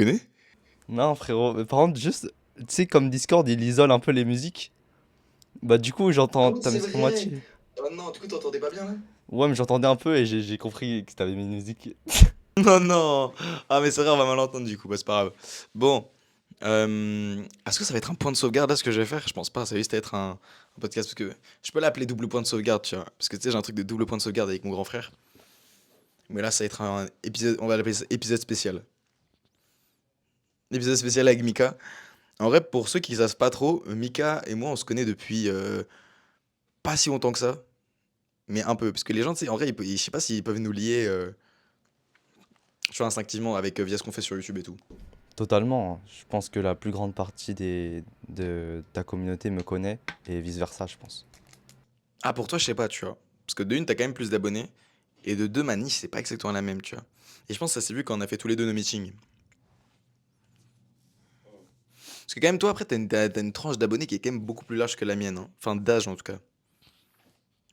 connais? Non, frérot. Mais par contre, juste, tu sais, comme Discord, il isole un peu les musiques. Bah, du coup, Ah j'entends oui, ta c'est musique en vrai. moitié. Oh non, du coup, t'entendais pas bien là? Ouais, mais j'entendais un peu et j'ai compris que t'avais mis une musique. Non, non. Ah, mais c'est vrai, on va mal entendre du coup, bah, c'est pas grave. Bon, est-ce que ça va être un point de sauvegarde là ce que je vais faire? Je pense pas, ça va juste être un podcast parce que je peux l'appeler double point de sauvegarde, tu vois. Parce que tu sais, j'ai un truc de double point de sauvegarde avec mon grand frère. Mais là, ça va être un épisode, on va l'appeler ça épisode spécial. Épisode spécial avec Mika. En vrai, pour ceux qui savent pas trop, Mika et moi, on se connaît depuis pas si longtemps que ça, mais un peu. Parce que les gens, tu sais, en vrai, je sais pas s'ils peuvent nous lier, tu vois, instinctivement avec via ce qu'on fait sur YouTube et tout. Totalement, hein. Je pense que la plus grande partie de ta communauté me connaît et vice-versa, je pense. Ah, pour toi, je sais pas, tu vois. Parce que de une, t'as quand même plus d'abonnés. Et de deux, ma niche, c'est pas exactement la même, tu vois. Et je pense que ça s'est vu quand on a fait tous les deux nos meetings. Parce que quand même, toi, après, t'as une tranche d'abonnés qui est quand même beaucoup plus large que la mienne, hein. Enfin, d'âge en tout cas.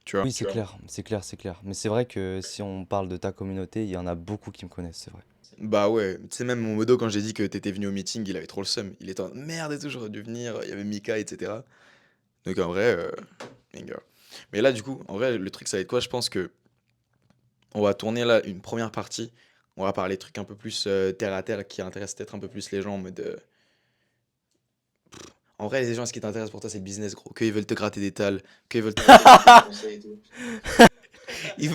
Tu vois. Oui, c'est clair, c'est clair, c'est clair. Mais c'est vrai que si on parle de ta communauté, il y en a beaucoup qui me connaissent, c'est vrai. Bah ouais, tu sais, même mon modo, quand j'ai dit que t'étais venu au meeting, il avait trop le seum. Il était en merde et tout, j'aurais dû venir. Il y avait Mika, etc. Donc en vrai, banger. Mais là, du coup, en vrai, le truc, ça va être quoi? Je pense que on va tourner là une première partie. On va parler de trucs un peu plus terre à terre qui intéressent peut-être un peu plus les gens en mode. En vrai, les gens, ce qui t'intéresse pour toi, c'est le business, gros. Qu'ils veulent te gratter des tales, qu'ils veulent te donner des conseils et tout. Frère. Ils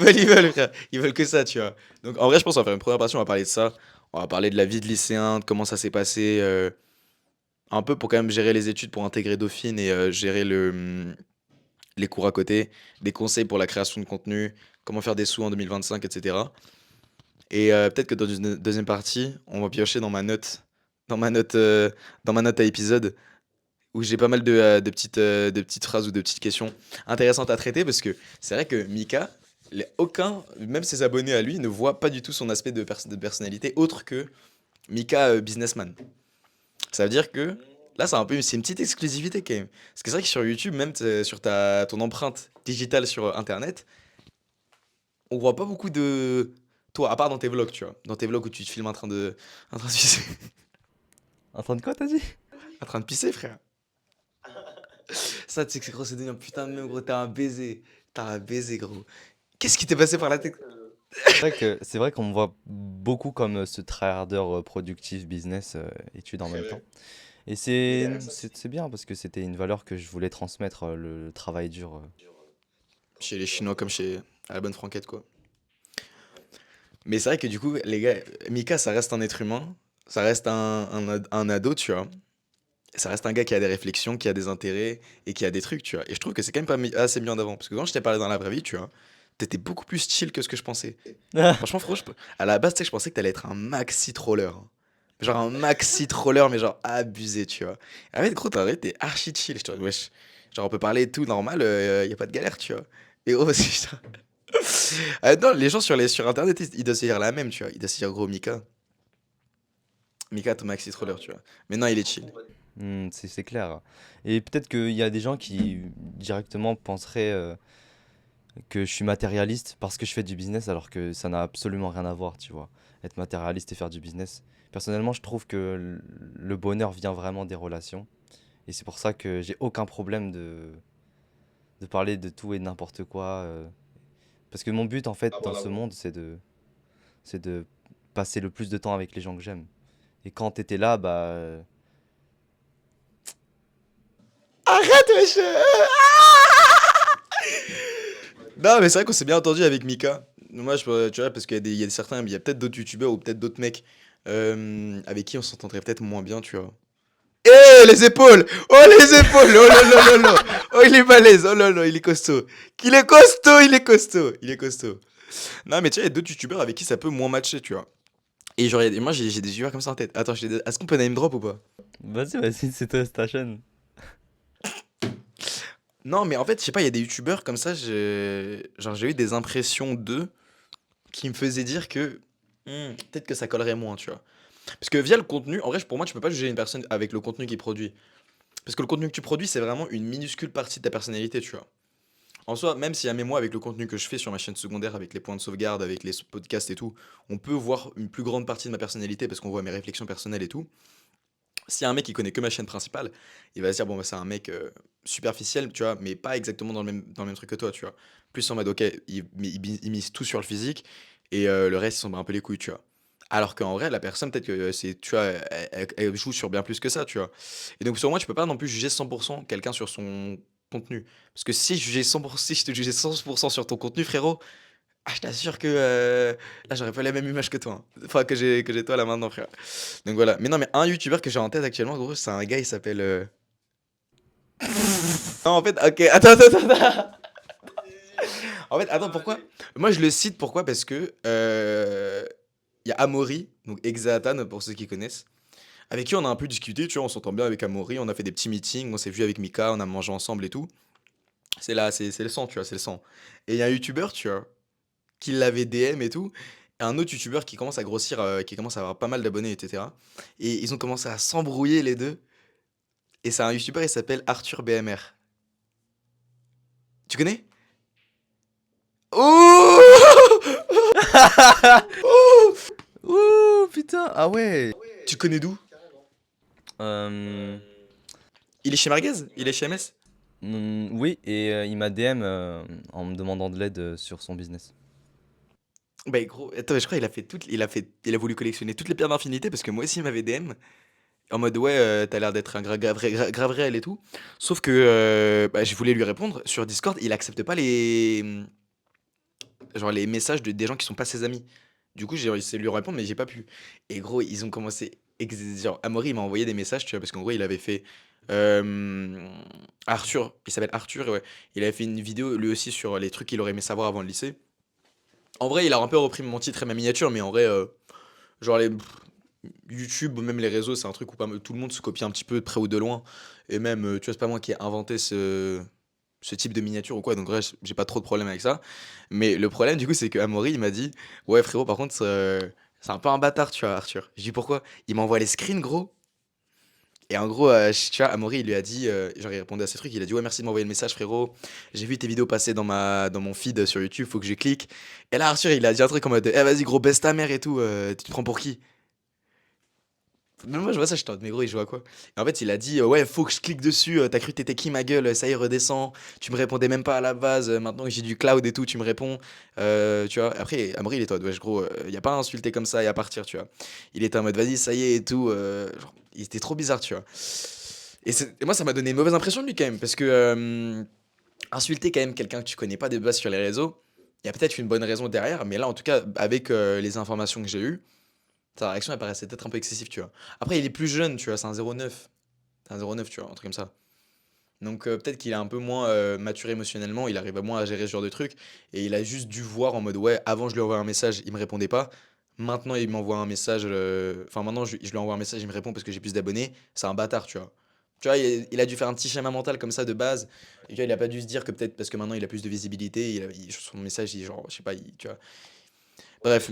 veulent que ça, tu vois. Donc, en vrai, je pense qu'on va faire une première partie, on va parler de ça. On va parler de la vie de lycéen, de comment ça s'est passé, un peu pour quand même gérer les études, pour intégrer Dauphine et gérer les cours à côté, des conseils pour la création de contenu, comment faire des sous en 2025, etc. Et peut-être que dans une deuxième partie, on va piocher dans ma note, euh, dans ma note à épisode, où j'ai pas mal de petites phrases ou de petites questions intéressantes à traiter parce que c'est vrai que Mika, aucun, même ses abonnés à lui, ne voient pas du tout son aspect de personnalité autre que Mika businessman. Ça veut dire que là, c'est une petite exclusivité quand même. Parce que c'est vrai que sur YouTube, même sur ton empreinte digitale sur Internet, on voit pas beaucoup de toi, à part dans tes vlogs, tu vois. Dans tes vlogs où tu te filmes en train de pisser, En train de quoi, t'as dit? en train de pisser, frère. Ça, tu sais que c'est gros, c'est devenu un putain de même, gros. T'as un baiser. T'as un baiser, gros. Qu'est-ce qui t'est passé par la tête? C'est vrai qu'on me voit beaucoup comme ce tryharder productif, business, études en C'est même temps. vrai. Et Mais derrière ça, c'est bien parce que c'était une valeur que je voulais transmettre, le travail dur. chez les Chinois comme chez à la bonne franquette, quoi. Mais c'est vrai que du coup, les gars, Mika, ça reste un être humain. Ça reste un ado, tu vois. Ça reste un gars qui a des réflexions, qui a des intérêts et qui a des trucs, tu vois. Et je trouve que c'est quand même pas assez mis en avant. Parce que quand je t'ai parlé dans la vraie vie, tu vois, t'étais beaucoup plus chill que ce que je pensais. Franchement, frérot, à la base, tu sais que je pensais que t'allais être un maxi troller, hein. Genre un maxi troller, mais genre abusé, tu vois. En fait, gros, t'es archi chill. Je te dis, wesh. Genre, on peut parler et tout normal, y a pas de galère, tu vois. Et oh, c'est. Non, les gens sur internet, ils doivent se dire la même, tu vois. Ils doivent se dire, gros, Mika. Mika, ton maxi troller, tu vois. Mais non, il est chill. C'est clair. Et peut-être qu'il y a des gens qui directement penseraient que je suis matérialiste parce que je fais du business alors que ça n'a absolument rien à voir, tu vois. Être matérialiste et faire du business. Personnellement, je trouve que le bonheur vient vraiment des relations. Et c'est pour ça que j'ai aucun problème de parler de tout et de n'importe quoi. Parce que mon but, en fait, dans ce monde, c'est de passer le plus de temps avec les gens que j'aime. Et quand t'étais là, bah, Arrête, wesh! Non, mais c'est vrai qu'on s'est bien entendu avec Mika. Moi, tu vois, parce qu'il y a certains, il y a peut-être d'autres youtubeurs ou peut-être d'autres mecs avec qui on s'entendrait peut-être moins bien, tu vois. Eh, les épaules! Oh, les épaules! Oh là là là là! Oh, il est balèze! Oh là là, il est costaud! Il est costaud! Il est costaud! Il est costaud! Non, mais tu vois, il y a d'autres youtubeurs avec qui ça peut moins matcher, tu vois. Et genre, moi, j'ai des youtubeurs comme ça en tête. Attends, est-ce qu'on peut name drop ou pas? vas-y, c'est toi, c'est ta chaîne. Non, mais en fait, je sais pas, il y a des youtubeurs comme ça, genre, j'ai eu des impressions d'eux qui me faisaient dire que peut-être que ça collerait moins, tu vois. Parce que via le contenu, en vrai, pour moi, tu peux pas juger une personne avec le contenu qu'il produit. Parce que le contenu que tu produis, c'est vraiment une minuscule partie de ta personnalité, tu vois. En soi, même si, moi, avec le contenu que je fais sur ma chaîne secondaire, avec les points de sauvegarde, avec les podcasts et tout, on peut voir une plus grande partie de ma personnalité parce qu'on voit mes réflexions personnelles et tout. S'il y a un mec qui connaît que ma chaîne principale, il va se dire, bon, bah, c'est un mec superficiel, tu vois, mais pas exactement dans le même truc que toi, tu vois. Plus en mode, ok, il mise tout sur le physique et le reste, il s'en bat un peu les couilles, tu vois. Alors qu'en vrai, la personne, peut-être que c'est, tu vois, elle joue sur bien plus que ça, tu vois. Et donc, sur moi, tu peux pas non plus juger 100% quelqu'un sur son contenu. Parce que si je jugeais 100%, si je te jugeais 100% sur ton contenu, frérot, ah, je t'assure que là, j'aurais pas la même image que toi, hein. Enfin, que j'ai toi là maintenant, frère. Donc voilà. Mais non, mais un youtubeur que j'ai en tête actuellement, gros, c'est un gars, il s'appelle. Non, en fait, ok, attends, attends, attends, attends. En fait, attends, pourquoi? Moi, je le cite, pourquoi? Parce que il y a Amaury, donc Exaatan, pour ceux qui connaissent, avec qui on a un peu discuté, tu vois, on s'entend bien avec Amaury, on a fait des petits meetings, on s'est vu avec Mika, on a mangé ensemble et tout. C'est là, c'est le sang, tu vois, c'est le sang. Et il y a un youtubeur, tu vois, qui l'avait DM et tout, et un autre youtubeur qui commence à grossir, qui commence à avoir pas mal d'abonnés, etc. Et ils ont commencé à s'embrouiller les deux. Et c'est un youtubeur, il s'appelle Arthur BMR. Tu connais? Oh. Oh. Ouh, putain, ah ouais. Tu connais d'où? Euh, Il est chez Merguez? Il est chez MS? oui, et il m'a DM en me demandant de l'aide sur son business. Bah gros, attends, je crois il a voulu collectionner toutes les pierres d'infinité parce que moi aussi il m'avait DM en mode ouais, t'as l'air d'être un grave réel et tout. Sauf que bah, je voulais lui répondre sur Discord, il accepte pas genre les messages des gens qui sont pas ses amis. Du coup, j'ai essayé de lui répondre, mais j'ai pas pu. Et gros, ils ont commencé. Genre, Amaury, il m'a envoyé des messages, tu vois, parce qu'en gros, il avait fait. euh, Arthur, il s'appelle Arthur, et ouais. Il avait fait une vidéo lui aussi sur les trucs qu'il aurait aimé savoir avant le lycée. En vrai, il a un peu repris mon titre et ma miniature, mais en vrai, genre, YouTube, ou même les réseaux, c'est un truc où pas mal- tout le monde se copie un petit peu de près ou de loin. Et même, tu vois, c'est pas moi qui ai inventé ce type de miniature ou quoi, donc ouais, j'ai pas trop de problème avec ça. Mais le problème, du coup, c'est que Amaury, il m'a dit, ouais, frérot, par contre, c'est un peu un bâtard, tu vois, Arthur. Je dis pourquoi? Il m'envoie les screens, gros. Et en gros, tu vois, Amaury, il lui a dit, genre, il répondait à ces trucs, il a dit, ouais, merci de m'envoyer le message, frérot. J'ai vu tes vidéos passer dans mon feed sur YouTube, faut que je clique. Et là, Arthur, il a dit un truc en mode, eh, vas-y, gros, baisse ta mère et tout, tu te prends pour qui? Même moi, je vois ça, je tente, mais gros, il joue à quoi? Et en fait, il a dit, ouais, faut que je clique dessus, t'as cru que t'étais qui, ma gueule, ça y est, redescend. Tu me répondais même pas à la base, maintenant que j'ai du cloud et tout, tu me réponds. Tu vois, après, Amri, il est en mode, wesh, gros, y a pas à insulter comme ça et à partir, tu vois. Il était en mode, vas-y, ça y est et tout. Genre, il était trop bizarre, tu vois. Et moi, ça m'a donné une mauvaise impression de lui quand même, parce que insulter quand même quelqu'un que tu connais pas de base sur les réseaux, il y a peut-être une bonne raison derrière, mais là, en tout cas, avec les informations que j'ai eues, sa réaction, elle paraissait peut-être un peu excessive, tu vois. Après, il est plus jeune, tu vois, c'est un 09. C'est un 09, tu vois, un truc comme ça. Donc peut-être qu'il est un peu moins mature émotionnellement, il arrive à moins à gérer ce genre de truc. Et il a juste dû voir en mode, ouais, avant je lui envoie un message, il me répondait pas. Maintenant, il m'envoie un message. Enfin, maintenant, je lui envoie un message, il me répond parce que j'ai plus d'abonnés. C'est un bâtard, tu vois. Tu vois, il a dû faire un petit schéma mental comme ça de base. Et tu vois, il a pas dû se dire que peut-être parce que maintenant il a plus de visibilité, son message, genre, je sais pas, tu vois. Bref,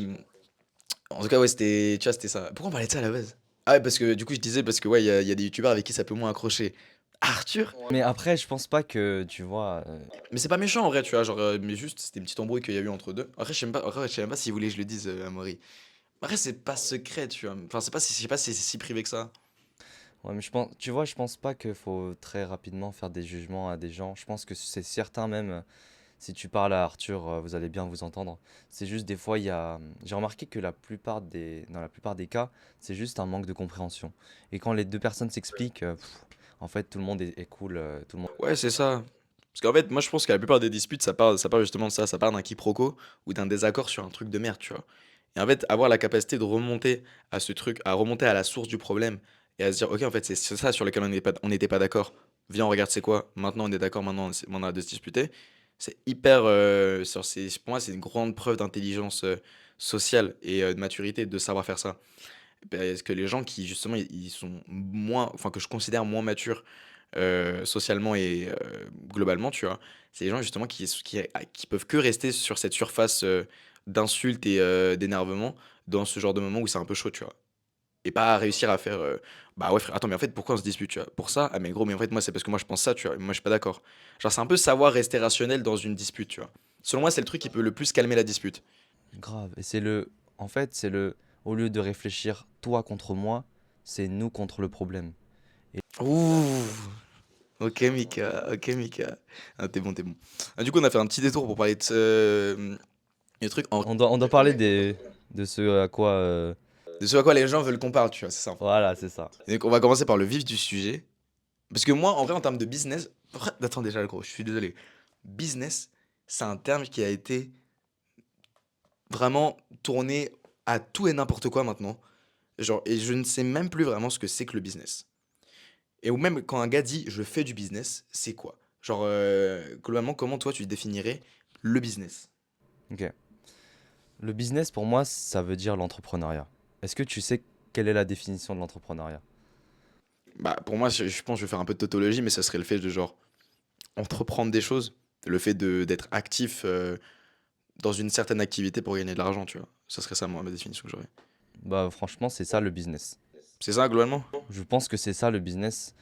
en tout cas, ouais, tu vois, c'était ça. Pourquoi on parlait de ça à la base? Ah ouais, parce que du coup, je disais, parce que ouais, il y a des youtubeurs avec qui ça peut moins accrocher. Arthur? Mais après, je pense pas que, tu vois, Mais c'est pas méchant en vrai, tu vois, genre, mais juste, c'était une petite embrouille qu'il y a eu entre deux. Après, je sais même pas s'il voulait que je le dise à Maury. Après, c'est pas secret, tu vois. Enfin, je sais pas si c'est si privé que ça. ouais, mais je pense, tu vois, je pense pas qu'il faut très rapidement faire des jugements à des gens. Je pense que c'est certain même, si tu parles à Arthur, vous allez bien vous entendre. C'est juste des fois, j'ai remarqué que dans la plupart des cas, c'est juste un manque de compréhension. Et quand les deux personnes s'expliquent, en fait, tout le monde est cool, tout le monde. Ouais, c'est ça. Parce qu'en fait, moi, je pense que la plupart des disputes, ça part justement de ça. Ça part d'un quiproquo ou d'un désaccord sur un truc de merde, tu vois. Et en fait, avoir la capacité de remonter à ce truc, à remonter à la source du problème et à se dire, ok, en fait, c'est ça sur lequel on n'était pas d'accord. Viens, on regarde c'est quoi. Maintenant, on est d'accord, maintenant, on a de se disputer. C'est hyper. Pour moi, c'est une grande preuve d'intelligence sociale et de maturité de savoir faire ça. Parce que les gens qui, justement, ils sont moins. Enfin, que je considère moins matures socialement et globalement, tu vois, c'est les gens, justement, qui peuvent que rester sur cette surface d'insultes et d'énervement dans ce genre de moment où c'est un peu chaud, tu vois. et pas réussir à faire, bah ouais frère, attends mais en fait pourquoi on se dispute, tu vois? Pour ça? Ah mais gros, mais en fait moi c'est parce que moi je pense ça, tu vois? Et moi je suis pas d'accord. Genre c'est un peu savoir rester rationnel dans une dispute, tu vois? Selon moi c'est le truc qui peut le plus calmer la dispute. Grave. Et en fait, au lieu de réfléchir toi contre moi, c'est nous contre le problème. Et Ouh! OK Mika, OK Mika. Ah tu bon, tu bon. Ah du coup on a fait un petit détour pour parler de ce, des trucs en on doit parler de ce à quoi, de ce à quoi les gens veulent qu'on parle, tu vois? C'est ça. voilà, c'est ça. Et donc on va commencer par le vif du sujet. Parce que moi, en vrai, en termes de business. Attends, déjà, gros, je suis désolé. Business, c'est un terme qui a été vraiment tourné à tout et n'importe quoi maintenant. Genre, et je ne sais même plus vraiment ce que c'est que le business. Et ou même quand un gars dit je fais du business, c'est quoi? Genre, globalement, comment toi tu définirais le business? Ok. Le business, pour moi, ça veut dire l'entrepreneuriat. Est-ce que tu sais quelle est la définition de l'entrepreneuriat? Bah, pour moi, je pense que je vais faire un peu de tautologie, mais ça serait le fait de genre entreprendre des choses. Le fait d'être actif dans une certaine activité pour gagner de l'argent, tu vois. Ça serait ça, moi, ma définition que j'aurais. Bah, franchement, c'est ça le business. C'est ça, globalement? Je pense que c'est ça le business.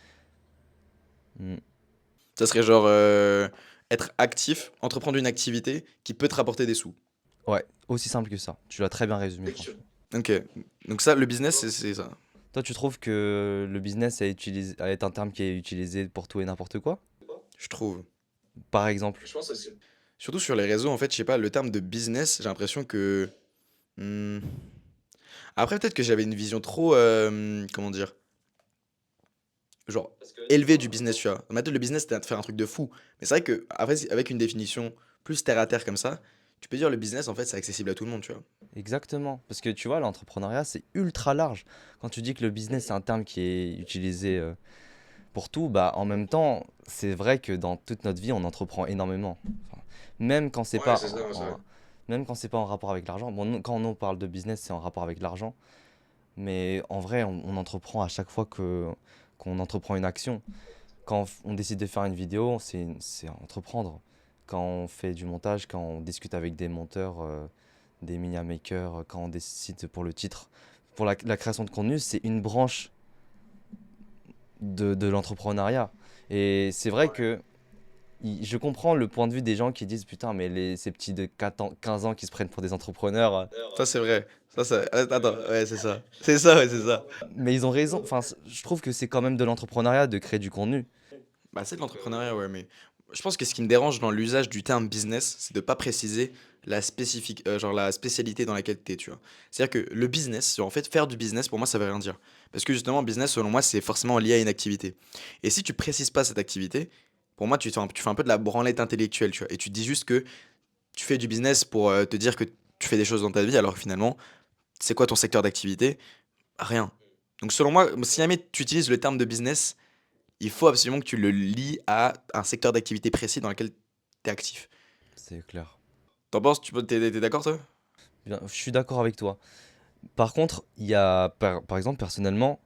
Hmm. Ça serait genre être actif, entreprendre une activité qui peut te rapporter des sous. Ouais, aussi simple que ça. Tu l'as très bien résumé, franchement. Ok. Donc ça, le business, c'est ça. Toi, tu trouves que le business est un terme qui est utilisé pour tout et n'importe quoi? Je trouve. Par exemple. Surtout sur les réseaux, en fait, je sais pas, le terme de business, j'ai l'impression que. hmm, Après, peut-être que j'avais une vision trop. Comment dire? Genre, élevée du business, tu vois. Dans ma tête, le business, c'était de faire un truc de fou. Mais c'est vrai que, après, avec une définition plus terre à terre comme ça, tu peux dire le business, en fait, c'est accessible à tout le monde, tu vois. Exactement. Parce que tu vois, l'entrepreneuriat, c'est ultra large. Quand tu dis que le business, c'est un terme qui est utilisé pour tout, bah en même temps, c'est vrai que dans toute notre vie, on entreprend énormément. Enfin, même quand c'est Ouais, pas c'est ça, c'est vrai. même quand c'est pas en rapport avec l'argent. Bon, quand on parle de business, c'est en rapport avec l'argent. Mais en vrai, on entreprend à chaque fois que qu'on entreprend une action. Quand on décide de faire une vidéo, c'est entreprendre. Quand on fait du montage, quand on discute avec des monteurs, des media makers, quand on décide pour le titre, pour la création de contenu, c'est une branche de l'entrepreneuriat. Et c'est vrai que je comprends le point de vue des gens qui disent putain, mais ces petits de 4 ans, 15 ans qui se prennent pour des entrepreneurs, Ça, c'est vrai. Ça. Attends, ouais, c'est ça. C'est ça, ouais, c'est ça. mais ils ont raison. Enfin, je trouve que c'est quand même de l'entrepreneuriat de créer du contenu. Bah, c'est de l'entrepreneuriat, ouais, mais je pense que ce qui me dérange dans l'usage du terme business, c'est de pas préciser la spécifique, genre la spécialité dans laquelle tu es, tu vois. C'est-à-dire que le business, genre, en fait, faire du business, pour moi, ça veut rien dire. Parce que justement, business, selon moi, c'est forcément lié à une activité. Et si tu précises pas cette activité, pour moi, tu fais un peu de la branlette intellectuelle, tu vois. Et tu dis juste que tu fais du business pour te dire que tu fais des choses dans ta vie, alors que finalement, c'est quoi ton secteur d'activité? Rien. Donc selon moi, si jamais tu utilises le terme de business, il faut absolument que tu le lies à un secteur d'activité précis dans lequel tu es actif. C'est clair. T'en penses? T'es d'accord, toi? Bien, je suis d'accord avec toi. Par contre, il y a, par exemple, personnellement,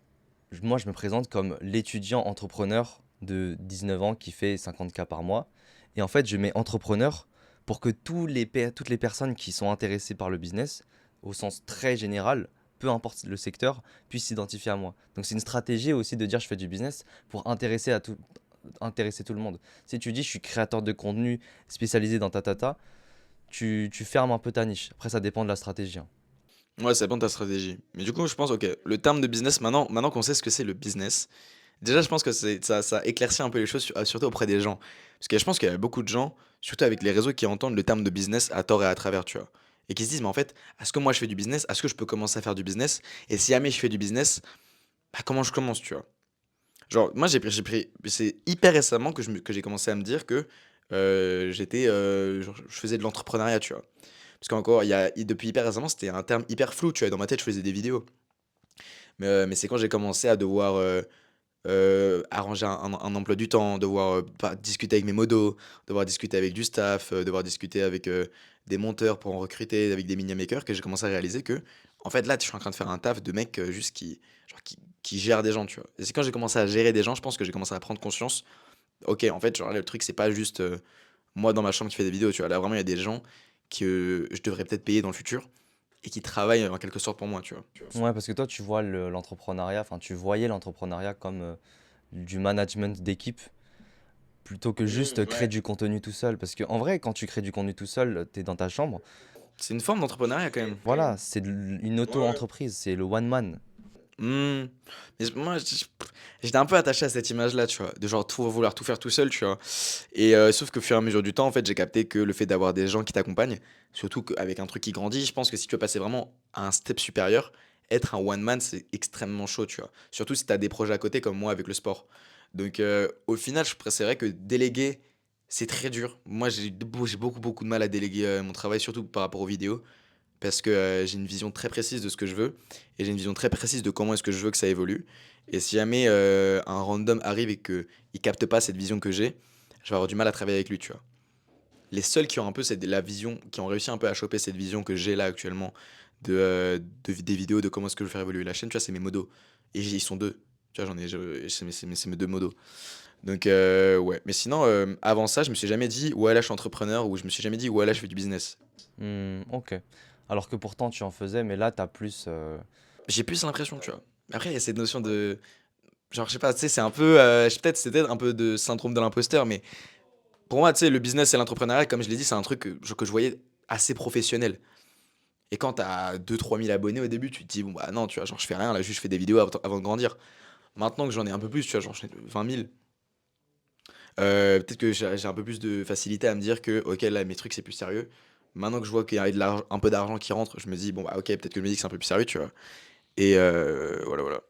moi, je me présente comme l'étudiant entrepreneur de 19 ans qui fait 50K par mois. Et en fait, je mets entrepreneur pour que toutes les personnes qui sont intéressées par le business, au sens très général, peu importe le secteur, puissent s'identifier à moi. Donc c'est une stratégie aussi de dire je fais du business pour intéresser tout le monde. Si tu dis je suis créateur de contenu spécialisé dans ta, tu fermes un peu ta niche. Après, ça dépend de la stratégie, hein. Ouais, ça dépend de ta stratégie. Mais du coup, je pense, ok, le terme de business, maintenant qu'on sait ce que c'est le business, déjà, je pense que ça éclaircit un peu les choses, surtout auprès des gens. Parce que je pense qu'il y a beaucoup de gens, surtout avec les réseaux, qui entendent le terme de business à tort et à travers, tu vois. Et qui se disent, mais en fait, est-ce que moi je fais du business? Est-ce que je peux commencer à faire du business? Et si jamais je fais du business, bah, comment je commence, tu vois? Genre, moi, c'est hyper récemment que j'ai commencé à me dire que genre, je faisais de l'entrepreneuriat, tu vois. Parce qu'encore, depuis hyper récemment, c'était un terme hyper flou, tu vois. Dans ma tête, je faisais des vidéos. Mais c'est quand j'ai commencé à devoir arranger un emploi du temps, devoir discuter avec mes modos, devoir discuter avec du staff, devoir discuter avec des monteurs pour en recruter, avec des mini makers, que j'ai commencé à réaliser que, en fait, là, je suis en train de faire un taf de mec juste qui gère des gens, tu vois. Et c'est quand j'ai commencé à gérer des gens, je pense que j'ai commencé à prendre conscience, ok, en fait, genre, le truc, c'est pas juste moi dans ma chambre qui fais des vidéos, tu vois. Là, vraiment, il y a des gens que je devrais peut-être payer dans le futur. et qui travaillent en quelque sorte pour moi, tu vois. Ouais, parce que toi, tu vois l'entrepreneuriat, enfin, tu voyais l'entrepreneuriat comme du management d'équipe plutôt que juste créer Ouais. du contenu tout seul. Parce que en vrai, quand tu crées du contenu tout seul, t'es dans ta chambre. C'est une forme d'entrepreneuriat quand même. Voilà, c'est une auto-entreprise, c'est le one man. Hmm. Mais moi, j'étais un peu attaché à cette image-là, tu vois, de genre tout vouloir tout faire tout seul, tu vois. Et sauf qu'au fur et à mesure du temps, en fait, j'ai capté que le fait d'avoir des gens qui t'accompagnent, surtout qu'avec un truc qui grandit, je pense que si tu veux passer vraiment à un step supérieur, être un one man, c'est extrêmement chaud, tu vois. Surtout si tu as des projets à côté comme moi avec le sport. Donc au final, c'est vrai que déléguer, c'est très dur. Moi, j'ai beaucoup, beaucoup de mal à déléguer mon travail, surtout par rapport aux vidéos parce que j'ai une vision très précise de ce que je veux et j'ai une vision très précise de comment est-ce que je veux que ça évolue. Et si jamais un random arrive et qu'il capte pas cette vision que j'ai, je vais avoir du mal à travailler avec lui, tu vois. Les seuls qui ont un peu la vision, qui ont réussi un peu à choper cette vision que j'ai là actuellement des vidéos, de comment est-ce que je veux faire évoluer la chaîne, tu vois, c'est mes modos. Et ils sont deux. Tu vois, c'est mes deux modos. Donc, ouais. Mais sinon, avant ça, je me suis jamais dit, ouais, là, je suis entrepreneur, ou je me suis jamais dit, ouais, là, je fais du business. Ok. Alors que pourtant, tu en faisais, mais là, t'as plus. J'ai plus l'impression, tu vois. Après, il y a cette notion de. Genre, je sais pas, tu sais, c'est un peu. Peut-être c'est peut-être un peu de syndrome de l'imposteur, mais pour moi, tu sais, le business et l'entrepreneuriat, comme je l'ai dit, c'est un truc que je voyais assez professionnel. Et quand t'as 2 3 000 abonnés au début, tu te dis, bon, bah non, tu vois, genre, je fais rien, là, juste je fais des vidéos avant de grandir. Maintenant que j'en ai un peu plus, tu vois, genre, j'en ai 20 000, peut-être que j'ai un peu plus de facilité à me dire que, ok, là, mes trucs, c'est plus sérieux. Maintenant que je vois qu'il y a un peu d'argent qui rentre, je me dis, bon, bah ok, peut-être que le musique, c'est un peu plus sérieux, tu vois. Et voilà, voilà.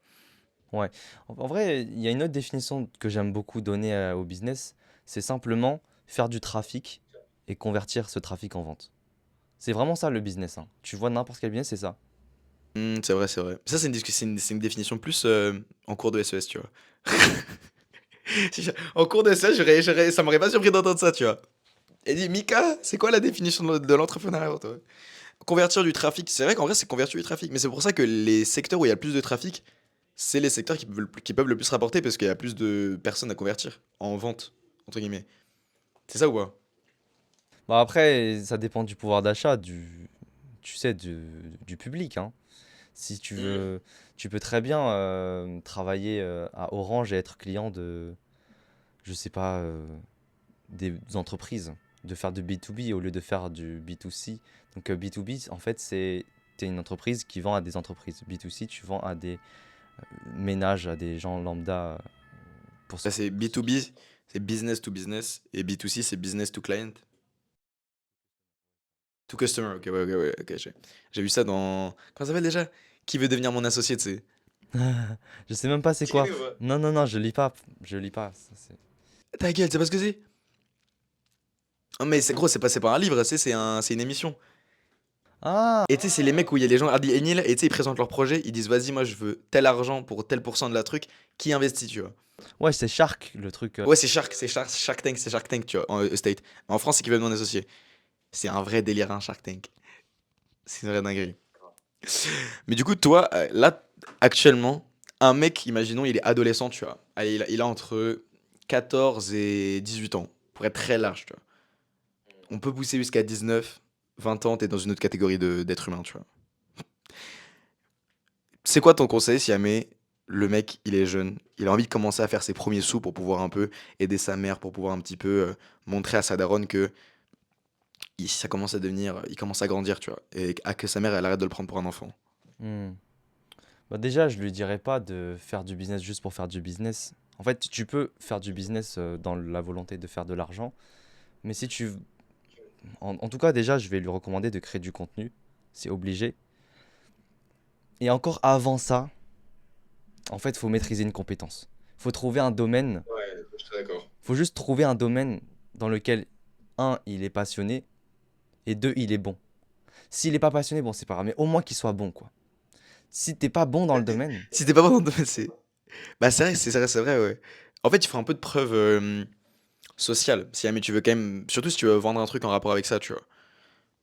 Ouais. En vrai, il y a une autre définition que j'aime beaucoup donner au business, c'est simplement faire du trafic et convertir ce trafic en vente. C'est vraiment ça le business, hein. Tu vois n'importe quel business, c'est ça. C'est vrai, c'est vrai. Ça, c'est une définition plus en cours de SES, tu vois. En cours de SES, ça m'aurait pas surpris d'entendre ça, tu vois. Et dit, Mika, c'est quoi la définition de l'entrepreneuriat pour toi? Convertir du trafic. C'est vrai qu'en vrai, c'est convertir du trafic. Mais c'est pour ça que les secteurs où il y a le plus de trafic, c'est les secteurs qui peuvent le plus rapporter parce qu'il y a plus de personnes à convertir en vente, entre guillemets. C'est ça ou pas? Bah après, ça dépend du pouvoir d'achat, tu sais, du public, hein. Si tu veux, tu peux très bien travailler à Orange et être client de, je sais pas, des entreprises, de faire du B2B au lieu de faire du B2C. Donc B2B, en fait, t'es une entreprise qui vend à des entreprises. B2C, tu vends à des ménages, à des gens lambda. Pour Ça, ce... c'est B2B, c'est business to business. Et B2C, c'est business to client. To customer, ok, ouais, ouais, ouais, ok, j'ai vu ça dans. Comment ça s'appelle déjà? Qui veut devenir mon associé, tu sais? Je sais même pas c'est Tu quoi. connais ou pas? Non, non, non, je lis pas. Je lis pas. Ta gueule, tu sais pas ce que c'est? Oh, mais c'est gros, c'est pas un livre, c'est une émission. Ah! Et tu sais, c'est les mecs où il y a les gens Hardy et Neil, et tu sais, ils présentent leur projet, ils disent vas-y, moi je veux tel argent pour tel pourcent de la truc, qui investit, tu vois. Ouais, c'est Shark, le truc. Ouais, c'est Shark Tank, tu vois, en State. En France, c'est qui veut mon associé. C'est un vrai délire, un Shark Tank. C'est une vraie dinguerie. Mais du coup, toi, là, actuellement, un mec, imaginons, il est adolescent, tu vois. Allez, il a entre 14 et 18 ans, pour être très large, tu vois. On peut pousser jusqu'à 19, 20 ans, t'es dans une autre catégorie d'être humain, tu vois. C'est quoi ton conseil si jamais le mec, il est jeune, il a envie de commencer à faire ses premiers sous pour pouvoir un peu aider sa mère, pour pouvoir un petit peu montrer à sa daronne que ça commence à devenir, il commence à grandir, tu vois, et que sa mère, elle arrête de le prendre pour un enfant. Hmm. Bah déjà, je lui dirais pas de faire du business juste pour faire du business. En fait, tu peux faire du business dans la volonté de faire de l'argent, mais si tu... En tout cas, déjà, je vais lui recommander de créer du contenu. C'est obligé. Et encore avant ça, en fait, il faut maîtriser une compétence. Il faut trouver un domaine. Ouais, je suis d'accord. Il faut juste trouver un domaine dans lequel, un, il est passionné, et deux, il est bon. S'il n'est pas passionné, bon, c'est pas grave, mais au moins qu'il soit bon, quoi. Si t'es pas bon dans le domaine, Si t'es pas bon dans le domaine, c'est. Bah, c'est vrai, ouais. En fait, il faut un peu de preuve sociale, si jamais tu veux quand même. Surtout si tu veux vendre un truc en rapport avec ça, tu vois.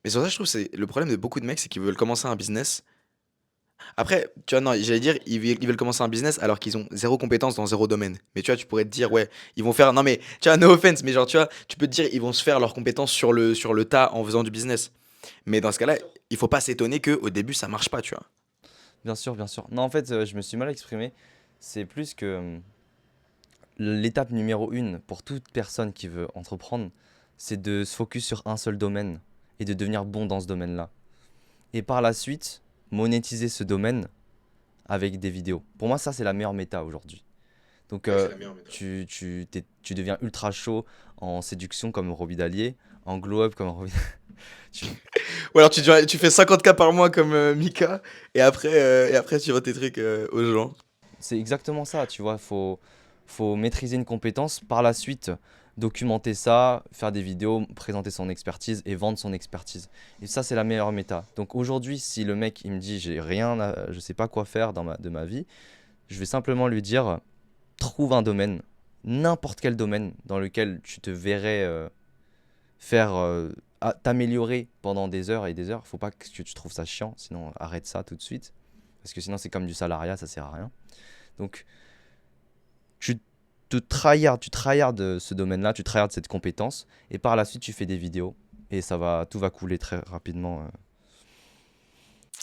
Mais sur ça, je trouve que c'est le problème de beaucoup de mecs, c'est qu'ils veulent commencer un business. Après, tu vois, non, j'allais dire, ils veulent commencer un business alors qu'ils ont zéro compétence dans zéro domaine. Mais tu vois, tu pourrais te dire, ouais, ils vont faire. Non, mais tu vois, no offense, mais genre, tu vois, tu peux te dire, ils vont se faire leurs compétences sur le tas en faisant du business. Mais dans ce cas-là, il faut pas s'étonner qu'au début, ça marche pas, tu vois. Bien sûr, bien sûr. Non, en fait, je me suis mal exprimé. C'est plus que l'étape numéro une pour toute personne qui veut entreprendre, c'est de se focus sur un seul domaine et de devenir bon dans ce domaine-là. Et par la suite, monétiser ce domaine avec des vidéos. Pour moi, ça, c'est la meilleure méta aujourd'hui. Donc, Ouais, c'est la meilleure méthode. tu deviens ultra chaud en séduction comme Robbie Dallier, en glow-up comme Robbie. tu- Ou alors tu fais 50K par mois comme Mika, et après tu vends tes trucs aux gens. C'est exactement ça, tu vois. Faut maîtriser une compétence. Par la suite, documenter ça, faire des vidéos, présenter son expertise et vendre son expertise. Et ça, c'est la meilleure méta. Donc aujourd'hui, si le mec, il me dit, je sais pas quoi faire de ma vie, je vais simplement lui dire, trouve un domaine, n'importe quel domaine dans lequel tu te verrais faire t'améliorer pendant des heures et des heures. Faut pas que tu trouves ça chiant, sinon arrête ça tout de suite. Parce que sinon, c'est comme du salariat, ça sert à rien. Donc, tu tu tryhard ce domaine-là, tu tryhard cette compétence, et par la suite, tu fais des vidéos, et tout va couler très rapidement.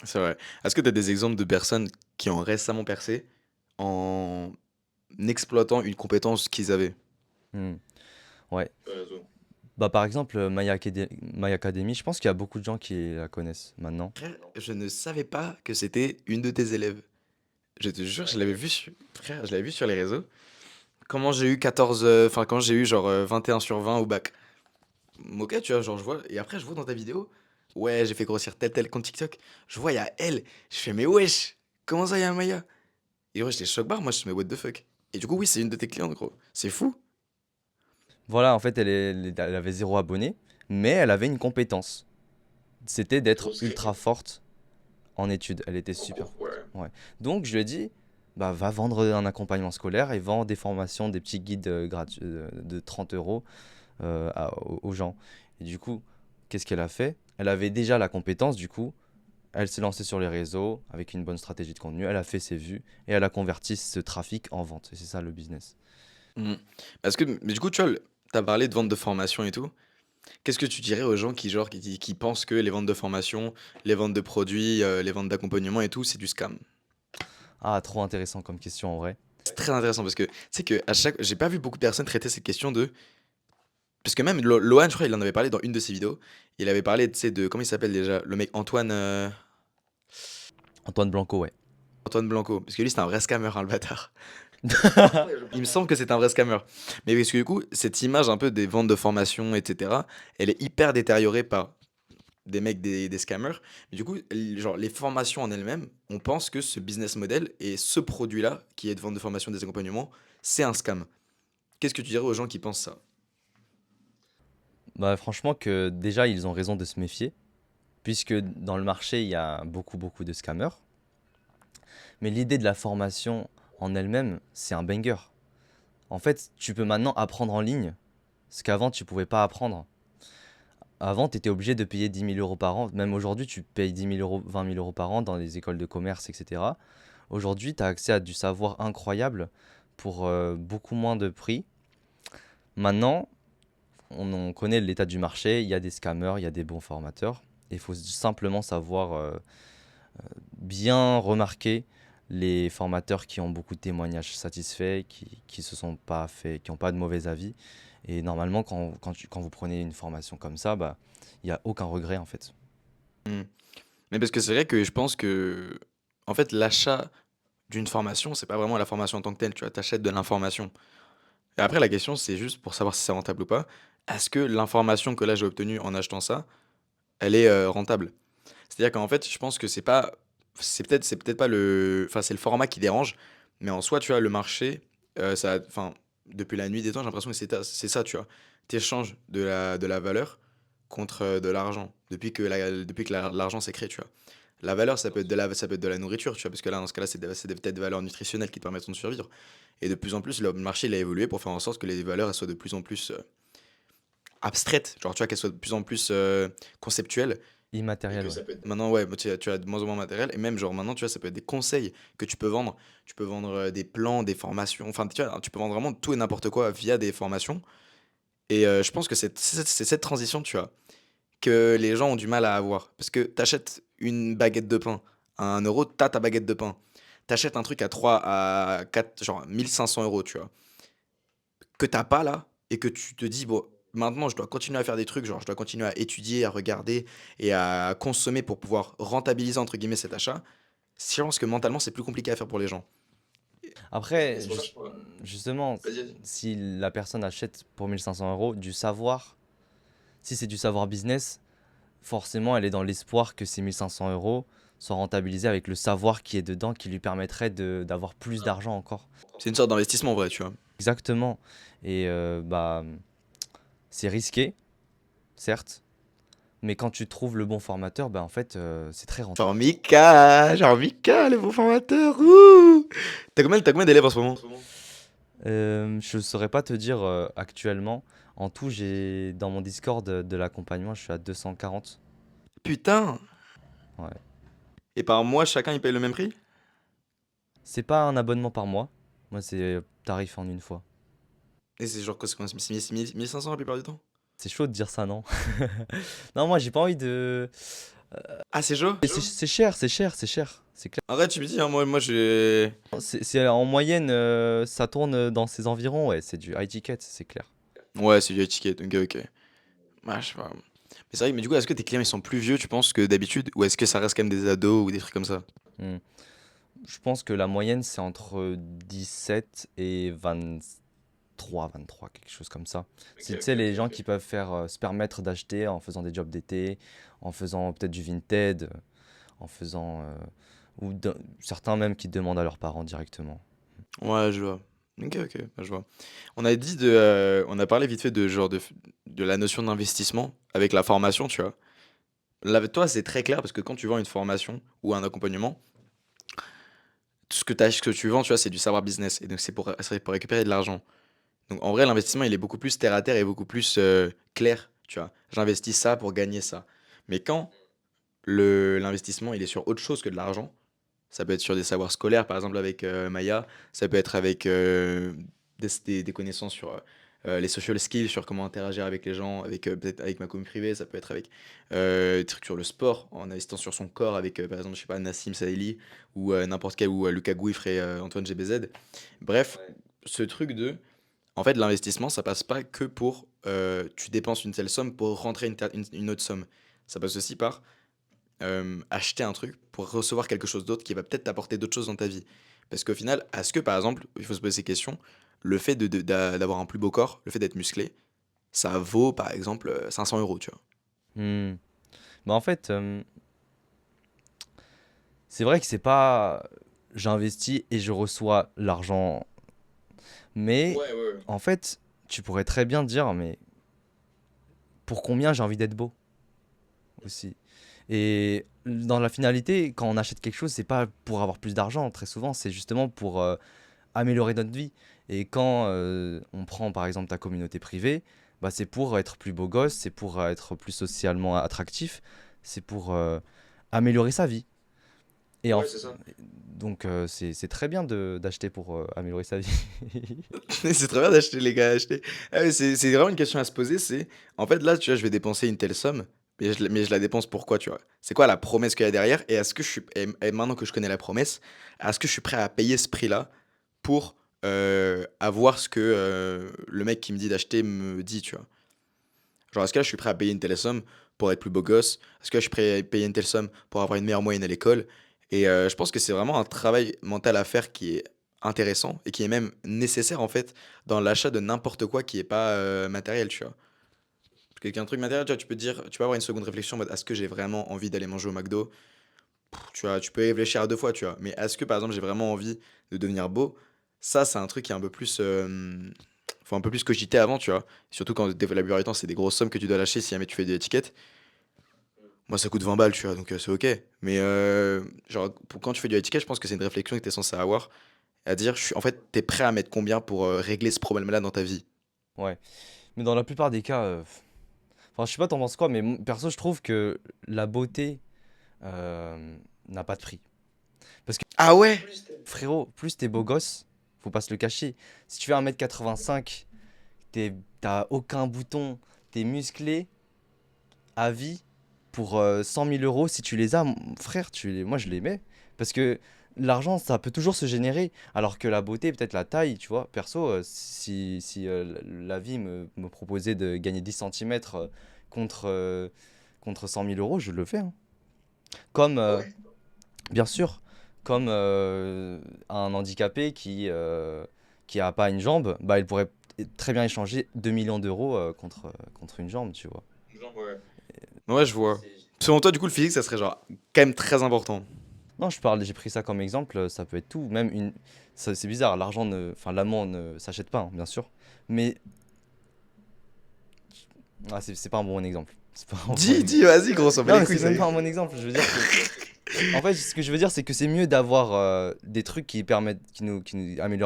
C'est vrai. Est-ce que tu as des exemples de personnes qui ont récemment percé en exploitant une compétence qu'ils avaient? Hmm. Ouais. Raison. Bah, par exemple, My Academy, je pense qu'il y a beaucoup de gens qui la connaissent maintenant. Frère, je ne savais pas que c'était une de tes élèves. Je te jure, je l'avais vu frère, je l'avais vu sur les réseaux. Comment j'ai eu 14, enfin quand j'ai eu genre 21 sur 20 au bac. Ok, tu vois, genre je vois, et après je vois dans ta vidéo, ouais, j'ai fait grossir tel compte TikTok. Je vois, il y a elle. Je fais, mais wesh, comment ça, il y a un Maya? Et ouais, j'étais choc barre, moi je fais, mais what the fuck? Et du coup, oui, c'est une de tes clientes, gros. C'est fou. Voilà, en fait, elle avait 0 abonné, mais elle avait une compétence. C'était d'être ultra forte en études. Elle était super forte. Ouais. Ouais. Donc, je lui ai dit, bah, va vendre un accompagnement scolaire et vends des formations, des petits guides de 30 euros aux gens. Et du coup, qu'est-ce qu'elle a fait? Elle avait déjà la compétence, du coup, elle s'est lancée sur les réseaux avec une bonne stratégie de contenu, elle a fait ses vues et elle a converti ce trafic en vente. Et c'est ça le business. Mm. Parce que, mais du coup, tu vois, t'as parlé de vente de formation et tout. Qu'est-ce que tu dirais aux gens qui, genre, qui pensent que les ventes de formation, les ventes de produits, les ventes d'accompagnement et tout, c'est du scam? Ah, trop intéressant comme question en vrai. C'est très intéressant parce que, tu sais que à chaque, j'ai pas vu beaucoup de personnes traiter cette question de. Parce que même Lohan, je crois, il en avait parlé dans une de ses vidéos. Il avait parlé, tu sais, de. Comment il s'appelle déjà? Le mec Antoine. Antoine Blanco, ouais. Antoine Blanco. Parce que lui, c'est un vrai scammer, hein, le bâtard. Il me semble que c'est un vrai scammer. Mais parce que du coup, cette image un peu des ventes de formation, etc., elle est hyper détériorée par des mecs, des scammers. Mais du coup, genre, les formations en elles-mêmes, on pense que ce business model et ce produit-là, qui est de vente de formation des accompagnements, c'est un scam. Qu'est-ce que tu dirais aux gens qui pensent ça? Bah, franchement, que déjà, ils ont raison de se méfier, puisque dans le marché, il y a beaucoup, beaucoup de scammers. Mais l'idée de la formation en elle-même, c'est un banger. En fait, tu peux maintenant apprendre en ligne ce qu'avant, tu pouvais pas apprendre. Avant, tu étais obligé de payer 10 000 € par an. Même aujourd'hui, tu payes 10 000 €, 20 000 € par an dans les écoles de commerce, etc. Aujourd'hui, tu as accès à du savoir incroyable pour beaucoup moins de prix. Maintenant, on connaît l'état du marché, il y a des scammers, il y a des bons formateurs. Il faut simplement savoir bien remarquer les formateurs qui ont beaucoup de témoignages satisfaits, qui se sont pas fait, qui n'ont pas de mauvais avis. Et normalement, quand vous prenez une formation comme ça, bah, il n'y a aucun regret en fait. Hmm. Mais parce que c'est vrai que je pense que, en fait, l'achat d'une formation, c'est pas vraiment la formation en tant que telle, tu vois, t'achètes de l'information. Et après, la question, c'est juste pour savoir si c'est rentable ou pas. Est-ce que l'information que là j'ai obtenue en achetant ça, elle est rentable? C'est-à-dire qu'en fait, je pense que c'est peut-être pas enfin, c'est le format qui dérange, mais en soi, tu vois, le marché, enfin, depuis la nuit des temps, j'ai l'impression que c'est ça, tu vois. T'échanges de la valeur contre de l'argent, depuis que l'argent s'est créé, tu vois. La valeur, ça peut être de la nourriture, tu vois, parce que là, dans ce cas-là, peut-être des valeurs nutritionnelles qui te permettront de survivre. Et de plus en plus, le marché, il a évolué pour faire en sorte que les valeurs, elles soient de plus en plus abstraites, genre, tu vois, qu'elles soient de plus en plus conceptuelles. Et Immatériel, que ouais. ça peut être. Maintenant, ouais, tu as de moins en moins de matériel. Et même, genre, maintenant, tu vois, ça peut être des conseils que tu peux vendre. Tu peux vendre des plans, des formations. Enfin, tu vois, tu peux vendre vraiment tout et n'importe quoi via des formations. Et je pense que c'est cette transition, tu vois, que les gens ont du mal à avoir. Parce que t'achètes une baguette de pain à 1 euro, t'as ta baguette de pain. T'achètes un truc à 3 à 4 genre 1 500 euros, tu vois, que t'as pas là, et que tu te dis, bon, maintenant je dois continuer à faire des trucs, genre je dois continuer à étudier, à regarder et à consommer pour pouvoir rentabiliser entre guillemets cet achat. Je pense que mentalement c'est plus compliqué à faire pour les gens. Et Après, c'est pour ça que je. justement, Vas-y, vas-y. si la personne achète pour 1 500 € du savoir, si c'est du savoir business, forcément, elle est dans l'espoir que ces 1 500 € soient rentabilisés avec le savoir qui est dedans, qui lui permettrait d'avoir plus d'argent encore. C'est une sorte d'investissement en vrai, tu vois. Exactement. Et bah, c'est risqué, certes, mais quand tu trouves le bon formateur, bah, en fait, c'est très rentable. Genre Mika, le bon formateur. Ouh. T'as combien d'élèves en ce moment? Je ne saurais pas te dire actuellement. En tout, j'ai dans mon Discord de l'accompagnement, je suis à 240. Putain. Ouais. Et par mois, chacun il paye le même prix? C'est pas un abonnement par mois. Moi, c'est tarif en une fois. Et c'est genre quoi, c'est 1500 la plupart du temps? C'est chaud de dire ça, non? Non, moi, j'ai pas envie de. Ah, c'est chaud? C'est cher, c'est cher, c'est cher. C'est clair. En vrai, tu me dis, hein, moi j'ai. C'est en moyenne, ça tourne dans ces environs. Ouais, c'est du high ticket, c'est clair. Ouais, c'est du étiquette, ok, ok. Ouais, je sais pas. Mais c'est vrai, mais du coup, est-ce que tes clients ils sont plus vieux, tu penses, que d'habitude? Ou est-ce que ça reste quand même des ados ou des trucs comme ça? Hmm. Je pense que la moyenne, c'est entre 17 et 23, quelque chose comme ça. C'est, tu sais, les gens qui peuvent faire, se permettre d'acheter en faisant des jobs d'été, en faisant peut-être du Vinted, en faisant. Certains même qui demandent à leurs parents directement. Ouais, je vois. Ok, ok, je vois. On a parlé vite fait de genre de la notion d'investissement avec la formation, tu vois. Là, avec toi, c'est très clair parce que quand tu vends une formation ou un accompagnement, tout ce que tu vends, tu vois, c'est du savoir business. Et donc, c'est pour récupérer de l'argent. Donc, en vrai, l'investissement, il est beaucoup plus terre à terre et beaucoup plus clair, tu vois. J'investis ça pour gagner ça. Mais quand l'investissement, il est sur autre chose que de l'argent, ça peut être sur des savoirs scolaires, par exemple avec Maya. Ça peut être avec des connaissances sur les social skills, sur comment interagir avec les gens, avec peut-être avec ma commune privée. Ça peut être avec des trucs sur le sport, en investissant sur son corps, avec par exemple, je sais pas, Nassim Saïli ou n'importe quel, ou Lucas Gouifre et Antoine GBZ. Bref, ce truc de. En fait, l'investissement, ça passe pas que pour tu dépenses une telle somme pour rentrer une autre somme. Ça passe aussi par acheter un truc pour recevoir quelque chose d'autre qui va peut-être t'apporter d'autres choses dans ta vie. Parce qu'au final, est-ce que par exemple, il faut se poser ces questions, le fait d'avoir un plus beau corps, le fait d'être musclé, ça vaut par exemple 500 euros, tu vois. Hmm. Bah en fait, c'est vrai que c'est pas j'investis et je reçois l'argent, mais Ouais, ouais, ouais. en fait, tu pourrais très bien dire, mais pour combien j'ai envie d'être beau aussi. Et dans la finalité, quand on achète quelque chose, c'est pas pour avoir plus d'argent, très souvent, c'est justement pour améliorer notre vie. Et quand on prend par exemple ta communauté privée, bah, c'est pour être plus beau gosse, c'est pour être plus socialement attractif, c'est pour améliorer sa vie. Et Ouais, c'est ça. donc c'est très bien d'acheter pour améliorer sa vie. C'est très bien d'acheter, les gars, acheter. Ah ouais, c'est vraiment une question à se poser, c'est, en fait, là, tu vois, je vais dépenser une telle somme, mais je la dépense pourquoi, tu vois? C'est quoi la promesse qu'il y a derrière? Et est-ce que et maintenant que je connais la promesse, est-ce que je suis prêt à payer ce prix-là pour avoir ce que le mec qui me dit d'acheter me dit, tu vois? Genre, est-ce que là, je suis prêt à payer une telle somme pour être plus beau gosse? Est-ce que là, je suis prêt à payer une telle somme pour avoir une meilleure moyenne à l'école? Et je pense que c'est vraiment un travail mental à faire qui est intéressant et qui est même nécessaire en fait dans l'achat de n'importe quoi qui est pas matériel, tu vois. Parce qu'un truc matériel, tu vois, tu peux te dire, tu peux avoir une seconde réflexion en mode, est-ce que j'ai vraiment envie d'aller manger au McDo? Tu vois, tu peux y réfléchir à deux fois, tu vois. Mais est-ce que par exemple, j'ai vraiment envie de devenir beau? Ça, c'est un truc qui est un peu plus. Faut un peu plus cogiter avant, tu vois. Surtout quand la plupart du temps, c'est des grosses sommes que tu dois lâcher si jamais tu fais des étiquettes. Moi, ça coûte 20 balles, tu vois, donc c'est ok. Mais genre, quand tu fais du étiquette, je pense que c'est une réflexion que tu es censé avoir. À dire, en fait, t'es prêt à mettre combien pour régler ce problème-là dans ta vie? Ouais. Mais dans la plupart des cas, enfin, je sais pas, t'en penses quoi, mais perso, je trouve que la beauté n'a pas de prix. Parce que, Ah ouais? frérot, plus t'es beau gosse, faut pas se le cacher. Si tu fais 1,85 m, t'as aucun bouton, t'es musclé, à vie pour 100 000 euros. Si tu les as, frère, moi je les mets. Parce que l'argent, ça peut toujours se générer. Alors que la beauté, peut-être la taille, tu vois. Perso, si la vie me proposait de gagner 10 centimètres contre, contre 100 000 euros, je le fais, hein. Comme, bien sûr, comme un handicapé qui a pas une jambe, bah, il pourrait très bien échanger 2 millions d'euros contre une jambe, tu vois. Ouais, je vois. Selon toi, du coup, le physique, ça serait genre quand même très important. Non, j'ai pris ça comme exemple, ça peut être tout. Même c'est bizarre, enfin, l'amour ne s'achète pas, hein, bien sûr. Mais, c'est pas un bon exemple. C'est pas un bon exemple. Dis, vas-y, gros, on s'en bat Non, les mais couilles, c'est ça même y pas est. un bon exemple. Je veux dire en fait, ce que je veux dire, c'est que c'est mieux d'avoir des trucs qui nous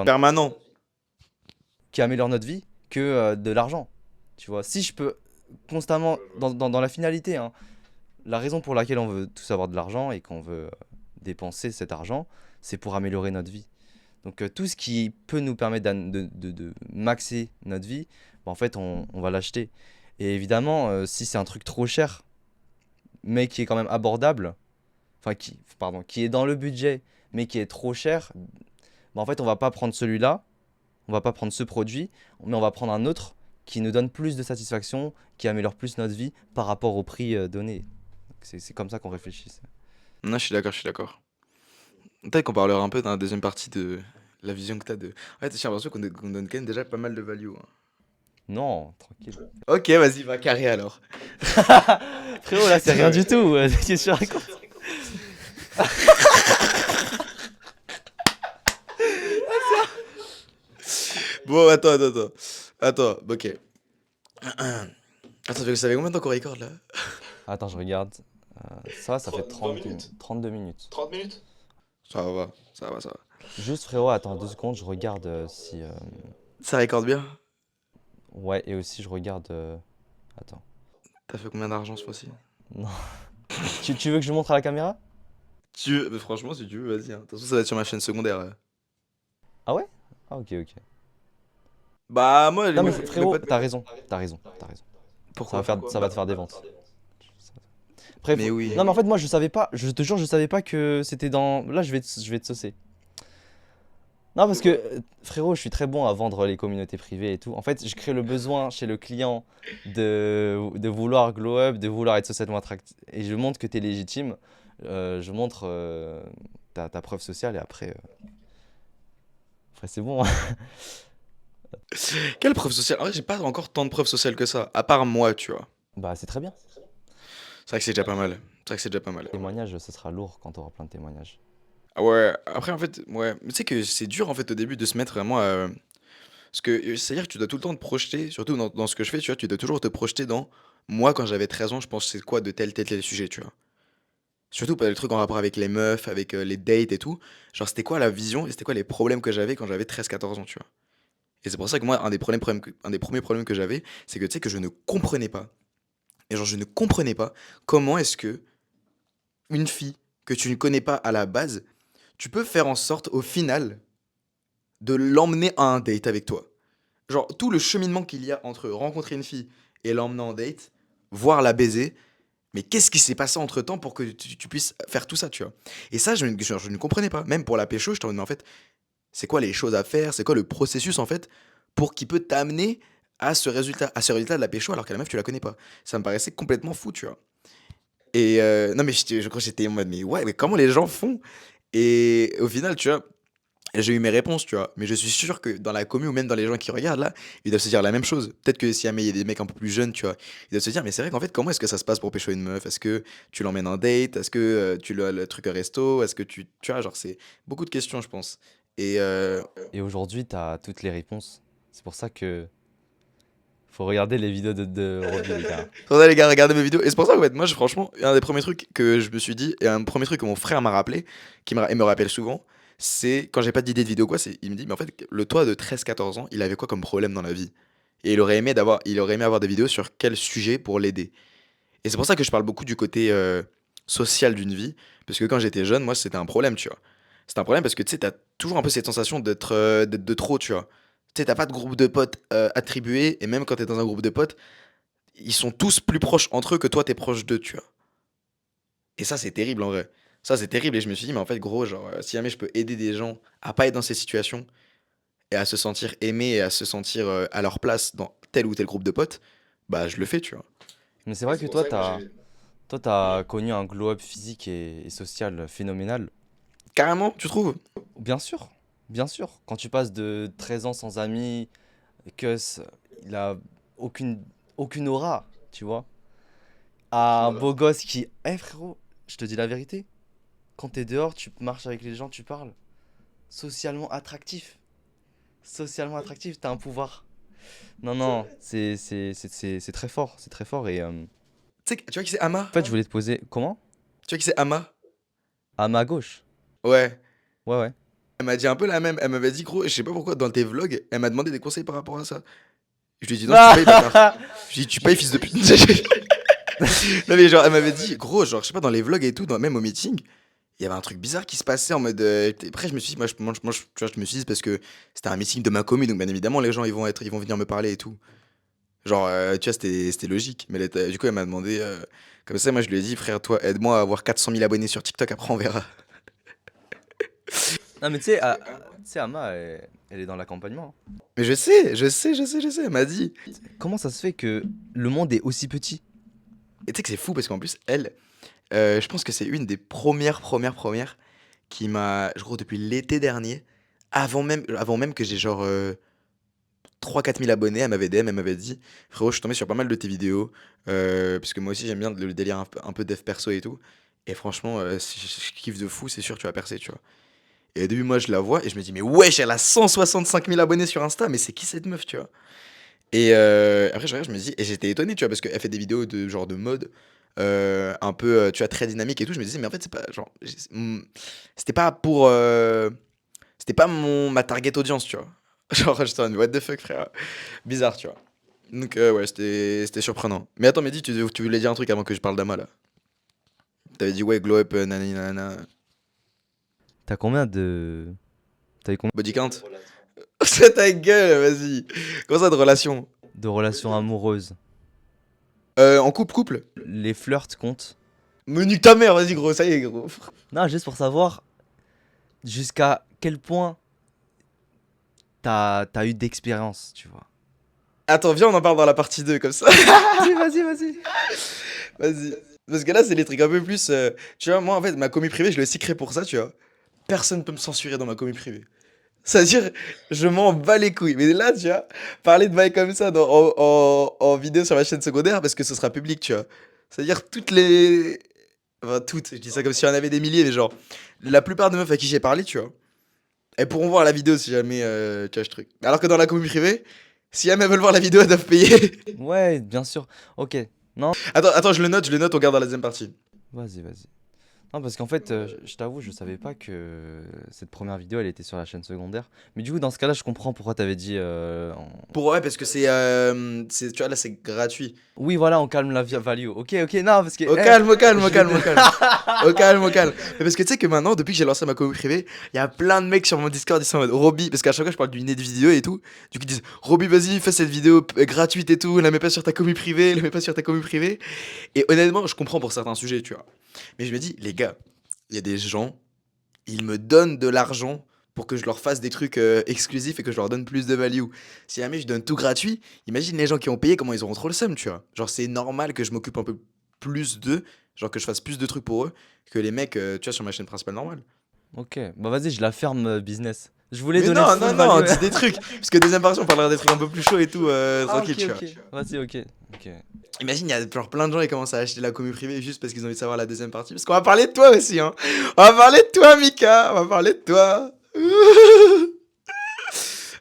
Permanent. améliorent notre vie que de l'argent. Tu vois, si je peux constamment, dans la finalité, hein, la raison pour laquelle on veut tous avoir de l'argent et qu'on veut dépenser cet argent, c'est pour améliorer notre vie. Donc tout ce qui peut nous permettre de maxer notre vie, bah, en fait, on va l'acheter. Et évidemment, si c'est un truc trop cher, mais qui est quand même abordable, enfin qui est dans le budget, mais qui est trop cher, bah, en fait, on va pas prendre celui-là, on va pas prendre ce produit, mais on va prendre un autre qui nous donne plus de satisfaction, qui améliore plus notre vie par rapport au prix donné. Donc, c'est comme ça qu'on réfléchit. Non, je suis d'accord, je suis d'accord. Peut-être qu'on parlera un peu dans la deuxième partie de la vision que t'as de. Ouais, j'ai l'impression qu'on donne quand même déjà pas mal de value, hein. Non, tranquille. Ok, vas-y, va carré alors. Frérot, là, c'est rien du tout. Qu'est-ce que tu racontes? Bon, attends. Attends, ok. Attends, ça fait combien de temps qu'on record là? Attends, je regarde. Ça fait 32 minutes. Ça va. Juste, frérot, attends 2 secondes, je regarde si. Ça recorde bien? Ouais, et aussi, je regarde. Attends. T'as fait combien d'argent ce mois-ci? Non. Tu veux que je montre à la caméra? Tu veux, mais franchement, si tu veux, vas-y, hein. De toute façon, ça va être sur ma chaîne secondaire. Ah ouais? Ah, ok, ok. Bah, moi, Non, mais mes frérot, potes. t'as raison. Pourquoi? Ça va te faire des ventes. Après, Mais oui. non, mais en fait, moi, je savais pas. Je te jure, je savais pas que c'était dans. Là, je vais te saucer. Non, parce que, frérot, je suis très bon à vendre les communautés privées et tout. En fait, je crée le besoin chez le client de vouloir glow up, de vouloir être socialement attractif. Et je montre que tu es légitime. Je montre ta preuve sociale et après c'est bon, hein. Quelle preuve sociale? En vrai, j'ai pas encore tant de preuves sociales que ça. À part moi, tu vois. Bah, c'est très bien. C'est vrai que c'est déjà pas mal. C'est vrai que c'est déjà pas mal. Témoignage, ce sera lourd quand tu auras plein de témoignages. Ah ouais, après, en fait, ouais. Mais tu sais que c'est dur, en fait, au début, de se mettre vraiment à. Parce que c'est-à-dire que tu dois tout le temps te projeter, surtout dans ce que je fais, tu vois, tu dois toujours te projeter dans. Moi, quand j'avais 13 ans, je pensais quoi de tel sujet, tu vois. Surtout pas le truc en rapport avec les meufs, avec les dates et tout. Genre, c'était quoi la vision et c'était quoi les problèmes que j'avais quand j'avais 13 14 ans, tu vois. Et c'est pour ça que moi, un des premiers problèmes que j'avais, c'est que tu sais que je ne comprenais pas. Et genre, je ne comprenais pas comment est-ce que une fille que tu ne connais pas à la base, tu peux faire en sorte, au final, de l'emmener à un date avec toi. Genre, tout le cheminement qu'il y a entre rencontrer une fille et l'emmener en date, voire la baiser, mais qu'est-ce qui s'est passé entre temps pour que tu puisses faire tout ça, tu vois. Et ça, je ne comprenais pas. Même pour la pécho, je t'en mais en fait, c'est quoi les choses à faire, c'est quoi le processus en fait, pour qu'il peut t'amener à ce résultat de la pécho alors que la meuf, tu la connais pas. Ça me paraissait complètement fou, tu vois. Et non, mais je crois que j'étais en mode, mais ouais, mais comment les gens font? Et au final, tu vois, j'ai eu mes réponses, tu vois. Mais je suis sûr que dans la commu ou même dans les gens qui regardent là, ils doivent se dire la même chose. Peut-être que si jamais il y a des mecs un peu plus jeunes, tu vois, ils doivent se dire, mais c'est vrai qu'en fait, comment est-ce que ça se passe pour pécho une meuf? Est-ce que tu l'emmènes en date? Est-ce que tu le truc au resto? Est-ce que tu vois, genre, c'est beaucoup de questions, je pense. Et Et aujourd'hui, tu as toutes les réponses. C'est pour ça que faut regarder les vidéos de Roby, les gars. faudrait les gars regarder mes vidéos. Et c'est pour ça qu'en fait, moi, franchement, un des premiers trucs que je me suis dit, et un premier truc que mon frère m'a rappelé, et me rappelle souvent, c'est quand j'ai pas d'idée de vidéo, quoi, il me dit, mais en fait, le toi de 13 14 ans, il avait quoi comme problème dans la vie? Et il aurait aimé avoir des vidéos sur quel sujet pour l'aider. Et c'est pour ça que je parle beaucoup du côté social d'une vie, parce que quand j'étais jeune, moi, c'était un problème, tu vois. C'était un problème parce que tu sais, t'as toujours un peu cette sensation d'être de trop, tu vois. Tu sais, t'as pas de groupe de potes attribué, et même quand t'es dans un groupe de potes, ils sont tous plus proches entre eux que toi, t'es proche d'eux, tu vois. Et ça, c'est terrible en vrai. Ça, c'est terrible. Et je me suis dit, mais en fait, gros, genre, si jamais je peux aider des gens à pas être dans ces situations et à se sentir aimés et à se sentir à leur place dans tel ou tel groupe de potes, bah, je le fais, tu vois. Mais c'est Et vrai c'est que pour ça que moi, j'ai. toi, t'as connu un glow-up physique et social phénoménal. Carrément, tu trouves? Bien sûr, bien sûr. Quand tu passes de 13 ans sans amis, Cus, il a aucune, aucune aura, tu vois, à un beau gosse qui... Eh frérot, je te dis la vérité, quand t'es dehors, tu marches avec les gens, tu parles. Socialement attractif. Socialement attractif, t'as un pouvoir. Non, non, c'est très fort, c'est très fort. Et Tu sais, tu vois qui c'est Ama? en fait, je voulais te poser... Comment? Tu vois qui c'est Ama? À ma gauche. Ouais. Ouais, ouais. Elle m'a dit un peu la même. Elle m'avait dit, gros, je sais pas pourquoi, dans tes vlogs, elle m'a demandé des conseils par rapport à ça. Je lui ai dit, non, tu payes, bâtard. Je lui ai dit, tu payes, fils de pute. Non, mais genre, elle m'avait dit, gros, genre, je sais pas, dans les vlogs et tout, même au meeting, il y avait un truc bizarre qui se passait en mode. Après, je me suis dit, tu vois, je me suis dit, c'est parce que c'était un meeting de ma commune, donc bien évidemment, les gens, ils vont venir me parler et tout. Genre, tu vois, c'était logique. Mais du coup, elle m'a demandé, comme ça, moi, je lui ai dit, frère, toi, aide-moi à avoir 400 000 abonnés sur TikTok, après, on verra. Non, mais tu sais, Ama, elle est dans l'accompagnement. Mais je sais, je sais, je sais, je sais, elle m'a dit. Comment ça se fait que le monde est aussi petit? Et tu sais que c'est fou parce qu'en plus, elle, je pense que c'est une des premières qui m'a, je crois, depuis l'été dernier, avant même que j'ai genre 3-4 000 abonnés, elle m'avait DM, elle m'avait dit, frérot, je suis tombé sur pas mal de tes vidéos, parce que moi aussi j'aime bien le délire un peu dev perso et tout. Et franchement, si je kiffe de fou, c'est sûr, tu vas percer, tu vois. Et au début, moi, je la vois et je me dis, mais wesh, elle a 165 000 abonnés sur Insta, mais c'est qui cette meuf, tu vois? Et après, je regarde, je me dis, et j'étais étonné, tu vois, parce qu'elle fait des vidéos de genre de mode, un peu, tu vois, très dynamique et tout. Je me disais, mais en fait, c'est pas, genre, c'était pas pour, c'était pas ma target audience, tu vois. Genre, j'étais en mode, what the fuck, frère. Bizarre, tu vois. Donc, ouais, c'était surprenant. Mais attends, Mehdi, tu voulais dire un truc avant que je parle d'Ama, là. T'avais dit, ouais, glow up, nanani, nanana. T'as combien de... T'as eu combien Body count? C'est ta gueule, vas-y. Comment ça, de relation? de relations amoureuses? En couple? Les flirts comptent? Menu ta mère, vas-y, gros, ça y est, gros. Non, juste pour savoir jusqu'à quel point t'as eu d'expérience, tu vois. Attends, viens, on en parle dans la partie 2 comme ça. Vas-y, vas-y, vas-y. Vas-y. Parce que là, c'est les trucs un peu plus. Tu vois, moi, en fait, ma commu privée, je l'ai aussi créée pour ça, tu vois. Personne peut me censurer dans ma commu privée. C'est-à-dire, je m'en bats les couilles. Mais là, tu vois, parler de bail comme ça en vidéo sur ma chaîne secondaire, parce que ce sera public, tu vois. C'est-à-dire, toutes les. Enfin, toutes. Je dis ça comme si on avait des milliers, mais genre, la plupart des meufs à qui j'ai parlé, tu vois, elles pourront voir la vidéo si jamais, tu vois, ce truc. Alors que dans la commu privée, si jamais elles veulent voir la vidéo, elles doivent payer. Ouais, bien sûr. Ok. Non, Attends, je le note, on garde dans la deuxième partie. vas-y, vas-y. Non, parce qu'en fait, je t'avoue, je savais pas que cette première vidéo, elle était sur la chaîne secondaire. Mais du coup, dans ce cas-là, je comprends pourquoi t'avais dit... Ouais, parce que tu vois, là, c'est gratuit. Oui, voilà, on calme la value. Ok, ok, non, parce que... Au eh, calme, au calme, au je calme, vais au calme. Au calme, au calme. Mais parce que tu sais que maintenant, depuis que j'ai lancé ma commu privée, il y a plein de mecs sur mon Discord, ils sont en mode Roby, parce qu'à chaque fois je parle d'une idée de vidéo et tout. Du coup, ils disent Roby, vas-y, fais cette vidéo gratuite et tout, la mets pas sur ta commu privée, la mets pas sur ta commu privée. Et honnêtement, je comprends pour certains sujets, tu vois. Mais je me dis, les gars, il y a des gens, ils me donnent de l'argent pour que je leur fasse des trucs exclusifs et que je leur donne plus de value. Si jamais je donne tout gratuit, imagine les gens qui ont payé, comment ils auront trop le seum, tu vois. Genre, c'est normal que je m'occupe un peu plus d'eux, genre que je fasse plus de trucs pour eux que les mecs, tu vois, sur ma chaîne principale normale. Ok, bah vas-y, je la ferme business. Je voulais Mais donner non, full non, non, value. dis des trucs. Parce que deuxième partie, on parlera des trucs un peu plus chauds et tout, Ah, tranquille, ok, tu vois. ok. Vas-y, ok. Ok. Imagine, il y a genre plein de gens qui commencent à acheter la commu privée juste parce qu'ils ont envie de savoir la deuxième partie. Parce qu'on va parler de toi aussi, hein. On va parler de toi, Mika. On va parler de toi.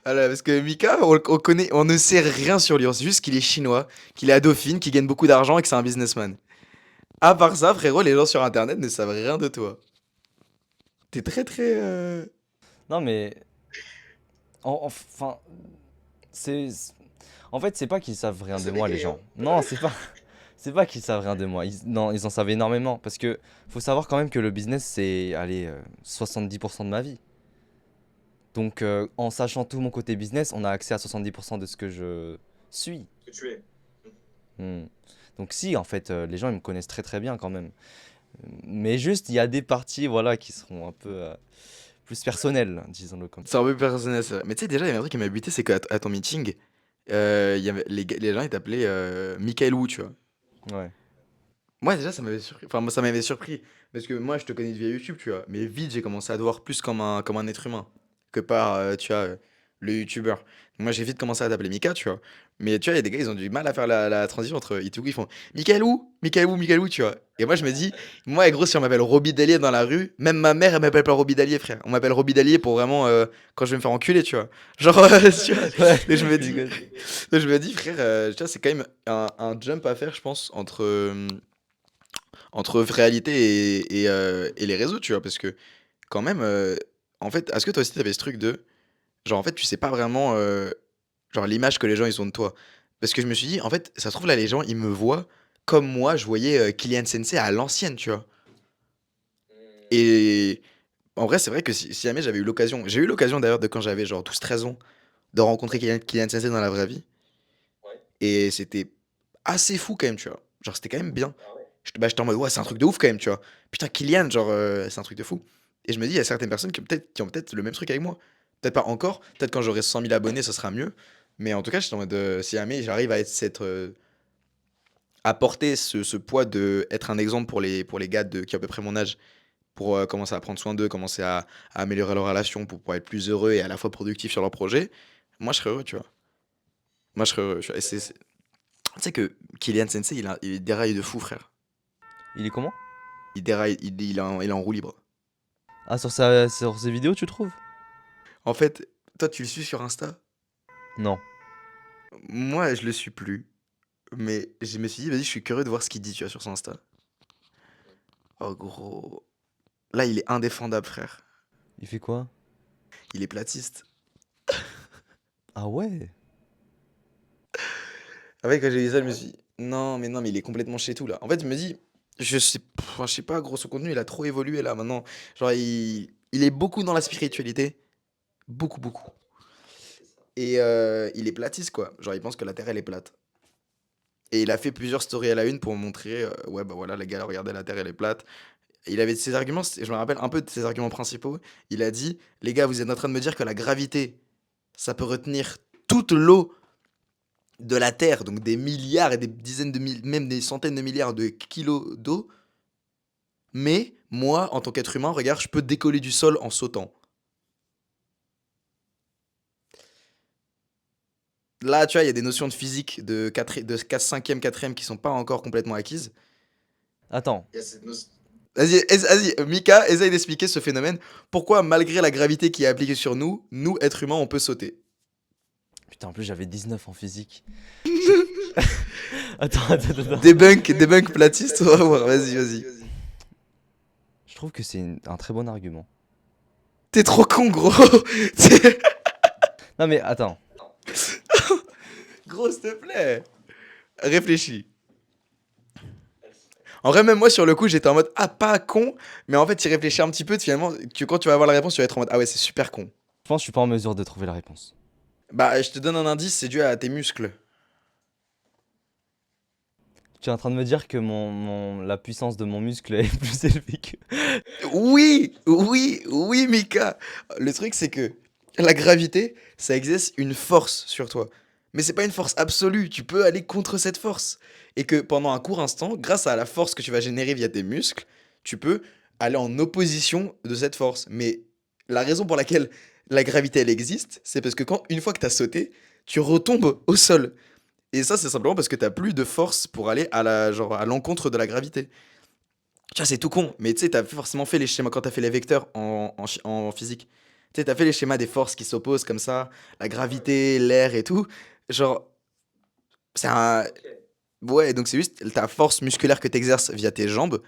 Voilà, parce que Mika, on connaît, on ne sait rien sur lui. On sait juste qu'il est chinois, qu'il est à Dauphine, qu'il gagne beaucoup d'argent et que c'est un businessman. À part ça, frérot, les gens sur internet ne savent rien de toi. T'es très très. Non, mais... Enfin, c'est... En fait, c'est pas qu'ils savent rien de moi, les gens. Non, c'est pas... C'est pas qu'ils savent rien de moi. Non, ils en savent énormément. Parce que faut savoir quand même que le business, c'est, allez, 70% de ma vie. Donc, en sachant tout mon côté business, on a accès à 70% de ce que je suis. Que tu es. Hmm. Donc si, en fait, les gens ils me connaissent très très bien quand même. Mais juste, il y a des parties, voilà, qui seront un peu plus personnelles, disons-le comme C'est ça. un peu personnel, ça. Mais tu sais, déjà, il y avait un truc qui m'a buté, c'est qu'à à ton meeting, il y avait les gens, ils t'appelaient Michael Wu, tu vois. Ouais. Moi, déjà, ça m'avait surpris. Enfin, moi, ça m'avait surpris. Parce que moi, je te connais via YouTube, tu vois. Mais vite, j'ai commencé à te voir plus comme un être humain que par, tu vois, le YouTuber. Moi, j'ai vite commencé à t'appeler Mika, tu vois. Mais tu vois, il y a des gars, ils ont du mal à faire la transition entre Itougou, ils font Michael Wu, tu vois. Et moi, je me dis, moi, gros, si on m'appelle Roby Dalier dans la rue, même ma mère, elle m'appelle pas Roby Dalier, frère. On m'appelle Roby Dalier pour vraiment, quand je vais me faire enculer, tu vois. Genre, tu vois. Ouais, Et je me je dis, rigole. je me dis, frère, tu vois, c'est quand même un jump à faire, je pense, entre réalité et les réseaux, tu vois? Parce que quand même, en fait, est-ce que toi aussi tu avais ce truc de genre, en fait, tu sais pas vraiment, genre l'image que les gens ils ont de toi? Parce que je me suis dit: «En fait, ça se trouve là, les gens, ils me voient comme moi je voyais, Kylian Sensei à l'ancienne», tu vois? Et en vrai, c'est vrai que si jamais j'avais eu l'occasion j'ai eu l'occasion d'ailleurs de quand j'avais genre 12 13 ans, de rencontrer Kylian Sensei dans la vraie vie et c'était assez fou quand même, tu vois? Genre, c'était quand même bien. J'étais en mode: «Ouais, c'est un truc de ouf quand même», tu vois? Putain, Kylian, genre, c'est un truc de fou et je me dis, il y a certaines personnes qui ont peut-être le même truc avec moi. Peut-être pas encore, peut-être quand j'aurai 100 000 abonnés, ce sera mieux, mais en tout cas, j'étais en mode, si jamais j'arrive à à porter ce poids de être un exemple pour les gars qui ont à peu près mon âge, pour, commencer à prendre soin d'eux, commencer à améliorer leurs relations, pour pouvoir être plus heureux et à la fois productifs sur leur projet, moi, je serais heureux, tu vois? Moi, je serais heureux, tu vois? Et tu sais que Kylian Sensei, il déraille de fou, frère. Il est comment? Il déraille, il est en roue libre. Ah, sur ses vidéos, tu trouves? En fait, toi, tu le suis sur Insta? Non. Moi, je le suis plus. Mais je me suis dit, vas-y, je suis curieux de voir ce qu'il dit, tu vois, sur son Insta. Oh, gros. Là, il est indéfendable, frère. Il fait quoi? Il est platiste. Ah ouais? Après, quand j'ai vu ça, je me suis dit, non, mais il est complètement chez tout, là. En fait, je me dis, je sais pas, gros, son contenu, il a trop évolué, là, maintenant. Genre, il est beaucoup dans la spiritualité. Beaucoup, beaucoup. Et il est platiste, quoi. Genre, il pense que la Terre, elle est plate. Et il a fait plusieurs stories à la une pour montrer, ouais, bah voilà, les gars, regardez, la Terre, elle est plate. Et il avait ses arguments, je me rappelle un peu de ses arguments principaux. Il a dit, les gars, vous êtes en train de me dire que la gravité, ça peut retenir toute l'eau de la Terre, donc des milliards et des dizaines de milliers, même des centaines de milliards de kilos d'eau. Mais moi, en tant qu'être humain, regarde, je peux décoller du sol en sautant. Là, tu vois, il y a des notions de physique de 5e, 4e qui sont pas encore complètement acquises. Attends. Il y a cette notion. Vas-y, Mika, essaye d'expliquer ce phénomène. Pourquoi, malgré la gravité qui est appliquée sur nous, nous, êtres humains, on peut sauter? Putain, en plus, j'avais 19 en physique. Je- attends. Debunk platiste, on va voir, vas-y. Je trouve que c'est un très bon argument. T'es trop con, gros. Non, mais attends. Gros, s'il te plaît. Réfléchis. En vrai, même moi, sur le coup, j'étais en mode, ah, pas con, mais en fait, tu réfléchis un petit peu, finalement, quand tu vas avoir la réponse, tu vas être en mode, ah ouais, c'est super con. Je pense que je suis pas en mesure de trouver la réponse. Bah, je te donne un indice, c'est dû à tes muscles. Tu es en train de me dire que la puissance de mon muscle est plus élevée que... Oui, Mika. Le truc, c'est que la gravité, ça exerce une force sur toi. Mais c'est pas une force absolue, tu peux aller contre cette force. Et que pendant un court instant, grâce à la force que tu vas générer via tes muscles, tu peux aller en opposition de cette force. Mais la raison pour laquelle la gravité, elle existe, c'est parce que une fois que tu as sauté, tu retombes au sol. Et ça, c'est simplement parce que tu n'as plus de force pour aller genre, à l'encontre de la gravité. Tu vois, c'est tout con, mais tu sais, forcément fait les schémas quand t'as fait les vecteurs en physique. Tu sais, t'as fait les schémas des forces qui s'opposent comme ça, la gravité, l'air et tout. Genre, c'est un. Ouais, donc c'est juste ta force musculaire que t'exerces via tes jambes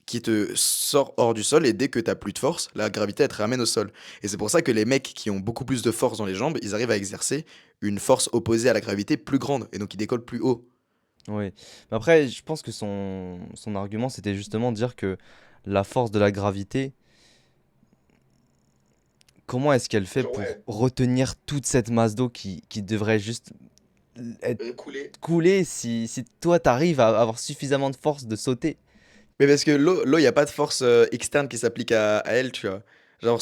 qui te sort hors du sol et dès que t'as plus de force, la gravité elle te ramène au sol. Et c'est pour ça que les mecs qui ont beaucoup plus de force dans les jambes, ils arrivent à exercer une force opposée à la gravité plus grande et donc ils décollent plus haut. Oui. Mais après, je pense que son argument, c'était justement de dire que la force de la gravité, comment est-ce qu'elle fait pour retenir toute cette masse d'eau qui devrait juste être Couler. coulé si toi t'arrives à avoir suffisamment de force de sauter. Mais parce que l'eau, il n'y a pas de force externe qui s'applique à elle, tu vois. Genre,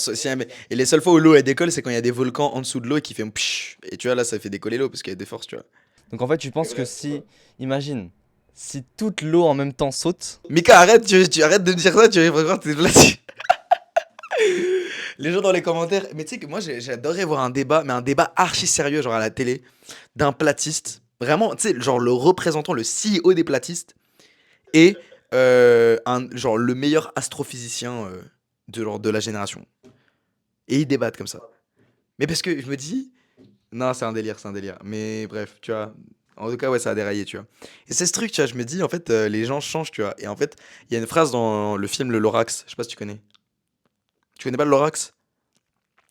et les seules fois où l'eau elle décolle, c'est quand il y a des volcans en dessous de l'eau et qui fait un pshh. Et tu vois, là, ça fait décoller l'eau parce qu'il y a des forces, tu vois. Donc en fait, tu penses que si, imagine, si toute l'eau en même temps saute, Mika, arrête, tu arrêtes de me dire ça, tu vas voir tes blagues. Les gens dans les commentaires. Mais tu sais que moi, j'adorerais voir un débat, mais un débat archi sérieux, genre à la télé, d'un platiste. Vraiment, tu sais, genre le représentant, le CEO des platistes, et genre le meilleur astrophysicien de la génération. Et ils débattent comme ça. Mais parce que je me dis, non, c'est un délire, c'est un délire. Mais bref, tu vois. En tout cas, ouais, ça a déraillé, tu vois. Et c'est ce truc, tu vois, je me dis, en fait, les gens changent, tu vois. Et en fait, il y a une phrase dans le film Le Lorax, je sais pas si tu connais. Tu connais pas le Lorax?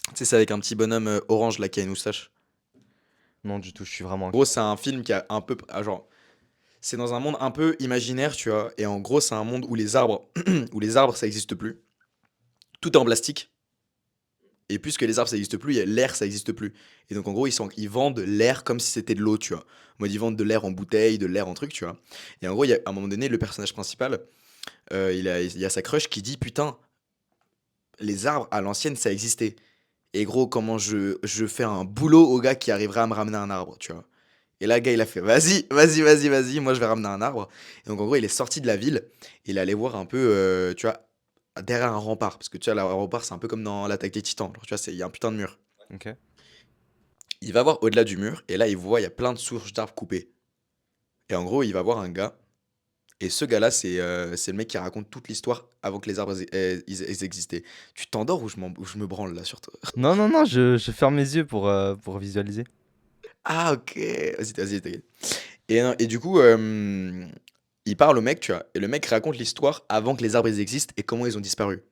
Tu sais, c'est avec un petit bonhomme orange là qui a une moustache. non du tout, je suis vraiment En gros, inculé. c'est un film qui a un peu. Genre, c'est dans un monde un peu imaginaire, tu vois. Et en gros, c'est un monde où les arbres, où les arbres, ça existe plus. Tout est en plastique. Et puisque les arbres, ça existe plus, l'air, ça existe plus. Et donc, en gros, ils vendent l'air comme si c'était de l'eau, tu vois. En mode, ils vendent de l'air en bouteille, de l'air en truc, tu vois. Et en gros, à un moment donné, le personnage principal, il y a sa crush qui dit putain, les arbres à l'ancienne, ça existait. Et gros, comment je fais un boulot au gars qui arriverait à me ramener un arbre, tu vois. Et là, le gars, il a fait vas-y, vas-y, vas-y, vas-y, moi je vais ramener un arbre. Et donc, en gros, il est sorti de la ville. Il allait voir un peu, tu vois, derrière un rempart. Parce que tu vois, un rempart, c'est un peu comme dans l'attaque des titans. Genre, tu vois, il y a un putain de mur. Ok. Il va voir au-delà du mur. Et là, il voit, il y a plein de souches d'arbres coupées. Et en gros, il va voir un gars. Et ce gars-là, c'est le mec qui raconte toute l'histoire avant que les arbres ils existaient. Tu t'endors ou je me branle là sur toi? Non, non, non, je ferme mes yeux pour visualiser. Ah, ok. Vas-y, vas-y, t'inquiète. Et du coup, il parle au mec, tu vois, et le mec raconte l'histoire avant que les arbres ils existent et comment ils ont disparu.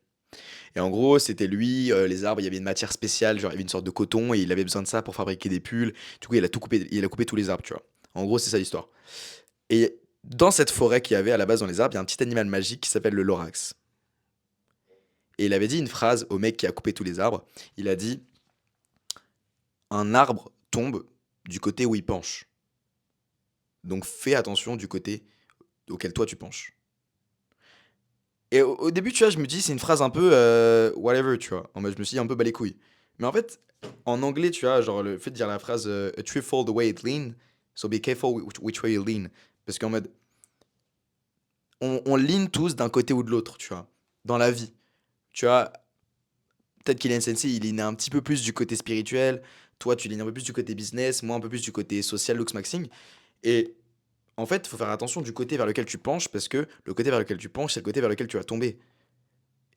Et en gros, c'était lui, les arbres, il y avait une matière spéciale, genre il y avait une sorte de coton et il avait besoin de ça pour fabriquer des pulls. Du coup, il a coupé tous les arbres, tu vois. En gros, c'est ça l'histoire. Et dans cette forêt qu'il y avait à la base dans les arbres, il y a un petit animal magique qui s'appelle le lorax. Et il avait dit une phrase au mec qui a coupé tous les arbres. Il a dit un arbre tombe du côté où il penche. Donc fais attention du côté auquel toi tu penches. Et au début, tu vois, je me dis, c'est une phrase un peu whatever, tu vois. En mode, je me suis dit un peu bas les couilles. Mais en fait, en anglais, tu vois, genre le fait de dire la phrase a tree fall the way it lean, so be careful which way you lean. Parce qu'en mode, on lean tous d'un côté ou de l'autre, tu vois, dans la vie. Tu vois, peut-être qu'il Sensei, il lean un petit peu plus du côté spirituel. Toi, tu lean un peu plus du côté business. Moi, un peu plus du côté social, looks maxing. Et en fait, il faut faire attention du côté vers lequel tu penches parce que le côté vers lequel tu penches, c'est le côté vers lequel tu vas tomber.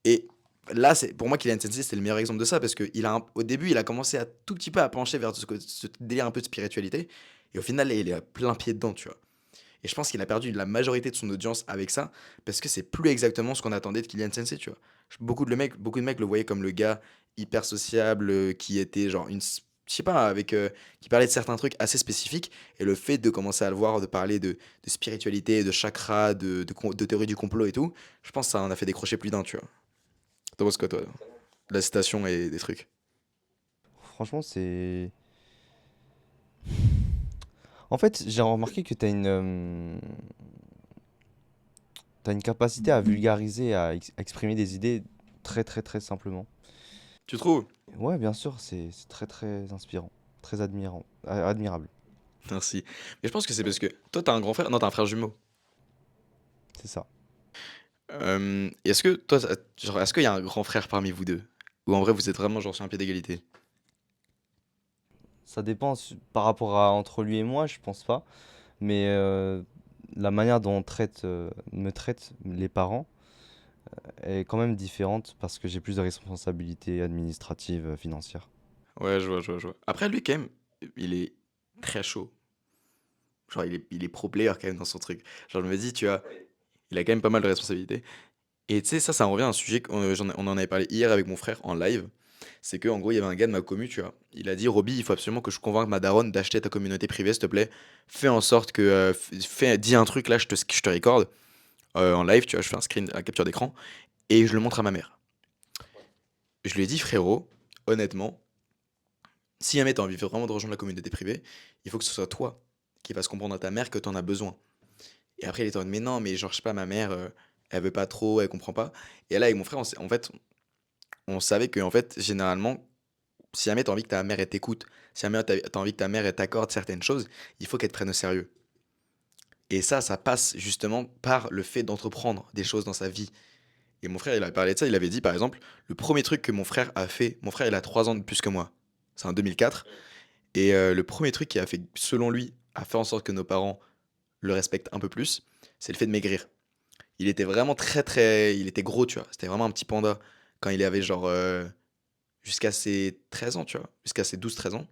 Et là, pour moi, Kylian Sensei, c'est le meilleur exemple de ça parce que au début, il a commencé à tout petit peu à pencher vers ce délire un peu de spiritualité. Et au final, il est à plein pied dedans, tu vois. Et je pense qu'il a perdu la majorité de son audience avec ça parce que c'est plus exactement ce qu'on attendait de Kylian Sensei, tu vois. Beaucoup de mecs le voyaient comme le gars hyper sociable qui était genre je sais pas, qui parlait de certains trucs assez spécifiques. Et le fait de commencer à le voir, de parler de spiritualité, de chakra, de théorie du complot et tout, je pense que ça en a fait décrocher plus d'un, tu vois. T'en penses quoi, toi? De la citation et des trucs. Franchement, c'est. En fait, j'ai remarqué que t'as une capacité à vulgariser, à exprimer des idées très très très simplement. Tu trouves? Ouais, bien sûr, c'est très très inspirant, très admirable. Merci. Mais je pense que c'est parce que toi, t'as un grand frère. Non, t'as un frère jumeau. C'est ça. Est-ce que toi, genre, est-ce qu'il y a un grand frère parmi vous deux? Ou en vrai, vous êtes vraiment genre sur un pied d'égalité? Ça dépend par rapport à entre lui et moi, je pense pas. Mais la manière dont me traitent les parents est quand même différente parce que j'ai plus de responsabilités administratives, financières. Ouais, je vois, je vois, je vois. Après, lui, quand même, il est très chaud. Genre, il est pro player quand même dans son truc. Genre, je me dis, tu vois, il a quand même pas mal de responsabilités. Et tu sais, ça en revient à un sujet on en avait parlé hier avec mon frère en live. C'est que en gros, il y avait un gars de ma commu, tu vois. Il a dit, Roby, il faut absolument que je convainque ma daronne d'acheter ta communauté privée, s'il te plaît. Fais en sorte que. Dis un truc là, je te recorde en live, tu vois. Je fais un screen, un capture d'écran. Et je le montre à ma mère. Je lui ai dit, frérot, honnêtement, si jamais t'as envie vraiment de rejoindre la communauté privée, il faut que ce soit toi. qui fasse comprendre à ta mère que tu en as besoin. Et après, il était en mode, mais non, mais genre, je sais pas, ma mère, elle veut pas trop, elle comprend pas. Et là, avec mon frère, en fait, on savait que, en fait, généralement, si jamais t'as envie que ta mère elle t'écoute, si jamais t'as envie que ta mère elle t'accorde certaines choses, il faut qu'elle te prenne au sérieux. Et ça passe justement par le fait d'entreprendre des choses dans sa vie. Et mon frère, il avait parlé de ça, il avait dit par exemple, le premier truc que mon frère a fait, mon frère il a 3 ans de plus que moi, c'est en 2004, et le premier truc qui a fait, selon lui, a fait en sorte que nos parents le respectent un peu plus, c'est le fait de maigrir. Il était vraiment très très, il était gros, tu vois, c'était vraiment un petit panda quand il avait genre jusqu'à ses 13 ans, tu vois, jusqu'à ses 12 13 ans.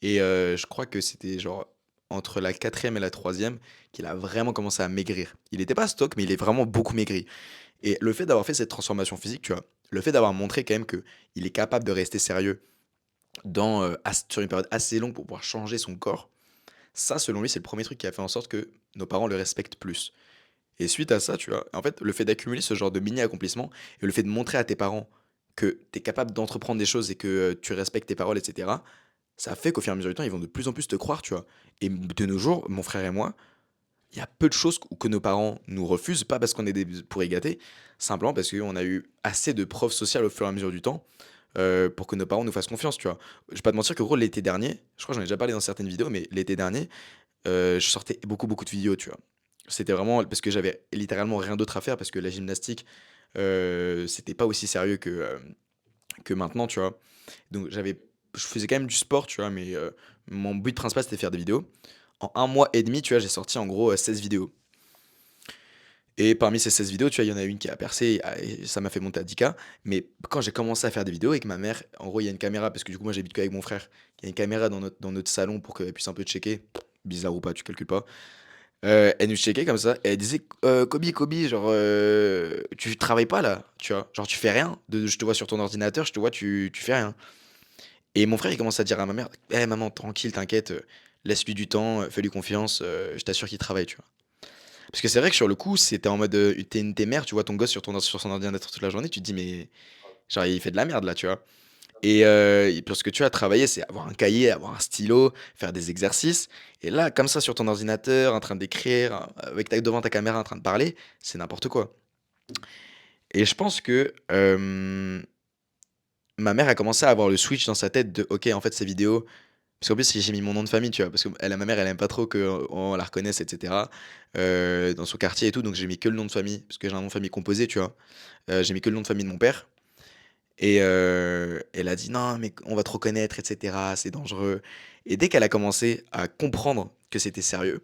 Et je crois que c'était genre entre la quatrième et la troisième qu'il a vraiment commencé à maigrir. Il était pas stock, mais il est vraiment beaucoup maigri. Et le fait d'avoir fait cette transformation physique, tu vois, le fait d'avoir montré quand même que il est capable de rester sérieux sur une période assez longue pour pouvoir changer son corps, ça, selon lui, c'est le premier truc qui a fait en sorte que nos parents le respectent plus. Et suite à ça, tu vois, en fait, le fait d'accumuler ce genre de mini-accomplissements et le fait de montrer à tes parents que tu es capable d'entreprendre des choses et que tu respectes tes paroles, etc., ça fait qu'au fur et à mesure du temps, ils vont de plus en plus te croire, tu vois. Et de nos jours, mon frère et moi, il y a peu de choses que nos parents nous refusent, pas parce qu'on est des pourris gâtés, simplement parce qu'on a eu assez de preuves sociales au fur et à mesure du temps pour que nos parents nous fassent confiance, tu vois. Je vais pas te mentir que gros, l'été dernier, je crois que j'en ai déjà parlé dans certaines vidéos, mais l'été dernier, je sortais beaucoup, beaucoup de vidéos, tu vois. C'était vraiment parce que j'avais littéralement rien d'autre à faire, parce que la gymnastique, c'était pas aussi sérieux que maintenant, tu vois. Donc je faisais quand même du sport, tu vois, mais mon but principal c'était de faire des vidéos. En 1 mois et demi, tu vois, j'ai sorti en gros 16 vidéos. Et parmi ces 16 vidéos, tu vois, il y en a une qui a percé et ça m'a fait monter à 10K. Mais quand j'ai commencé à faire des vidéos avec ma mère, en gros, il y a une caméra, parce que du coup, moi j'habite qu'avec mon frère. Il y a une caméra dans notre salon pour qu'elle puisse un peu checker. Bizarre ou pas, tu calcules pas. Elle nous checkait comme ça et elle disait Kobe, genre, tu travailles pas là, tu vois. Genre, tu fais rien. Je te vois sur ton ordinateur, je te vois, tu fais rien. Et mon frère, il commence à dire à ma mère, eh maman, tranquille, t'inquiète, laisse-lui du temps, fais-lui confiance, je t'assure qu'il travaille, tu vois. Parce que c'est vrai que sur le coup, c'était en mode, t'es mère, tu vois ton gosse sur son ordinateur toute la journée, tu te dis, mais genre, il fait de la merde là, tu vois. Et parce que tu as travaillé, c'est avoir un cahier, avoir un stylo, faire des exercices. Et là, comme ça, sur ton ordinateur, en train d'écrire, devant ta caméra, en train de parler, c'est n'importe quoi. Et je pense que ma mère a commencé à avoir le switch dans sa tête de, ok, en fait, ces vidéos, parce qu'en plus, j'ai mis mon nom de famille, tu vois, parce que ma mère, elle aime pas trop qu'on la reconnaisse, etc. Dans son quartier et tout, donc j'ai mis que le nom de famille, parce que j'ai un nom de famille composé, tu vois. J'ai mis que le nom de famille de mon père. Et elle a dit non, mais on va te reconnaître, etc. C'est dangereux. Et dès qu'elle a commencé à comprendre que c'était sérieux,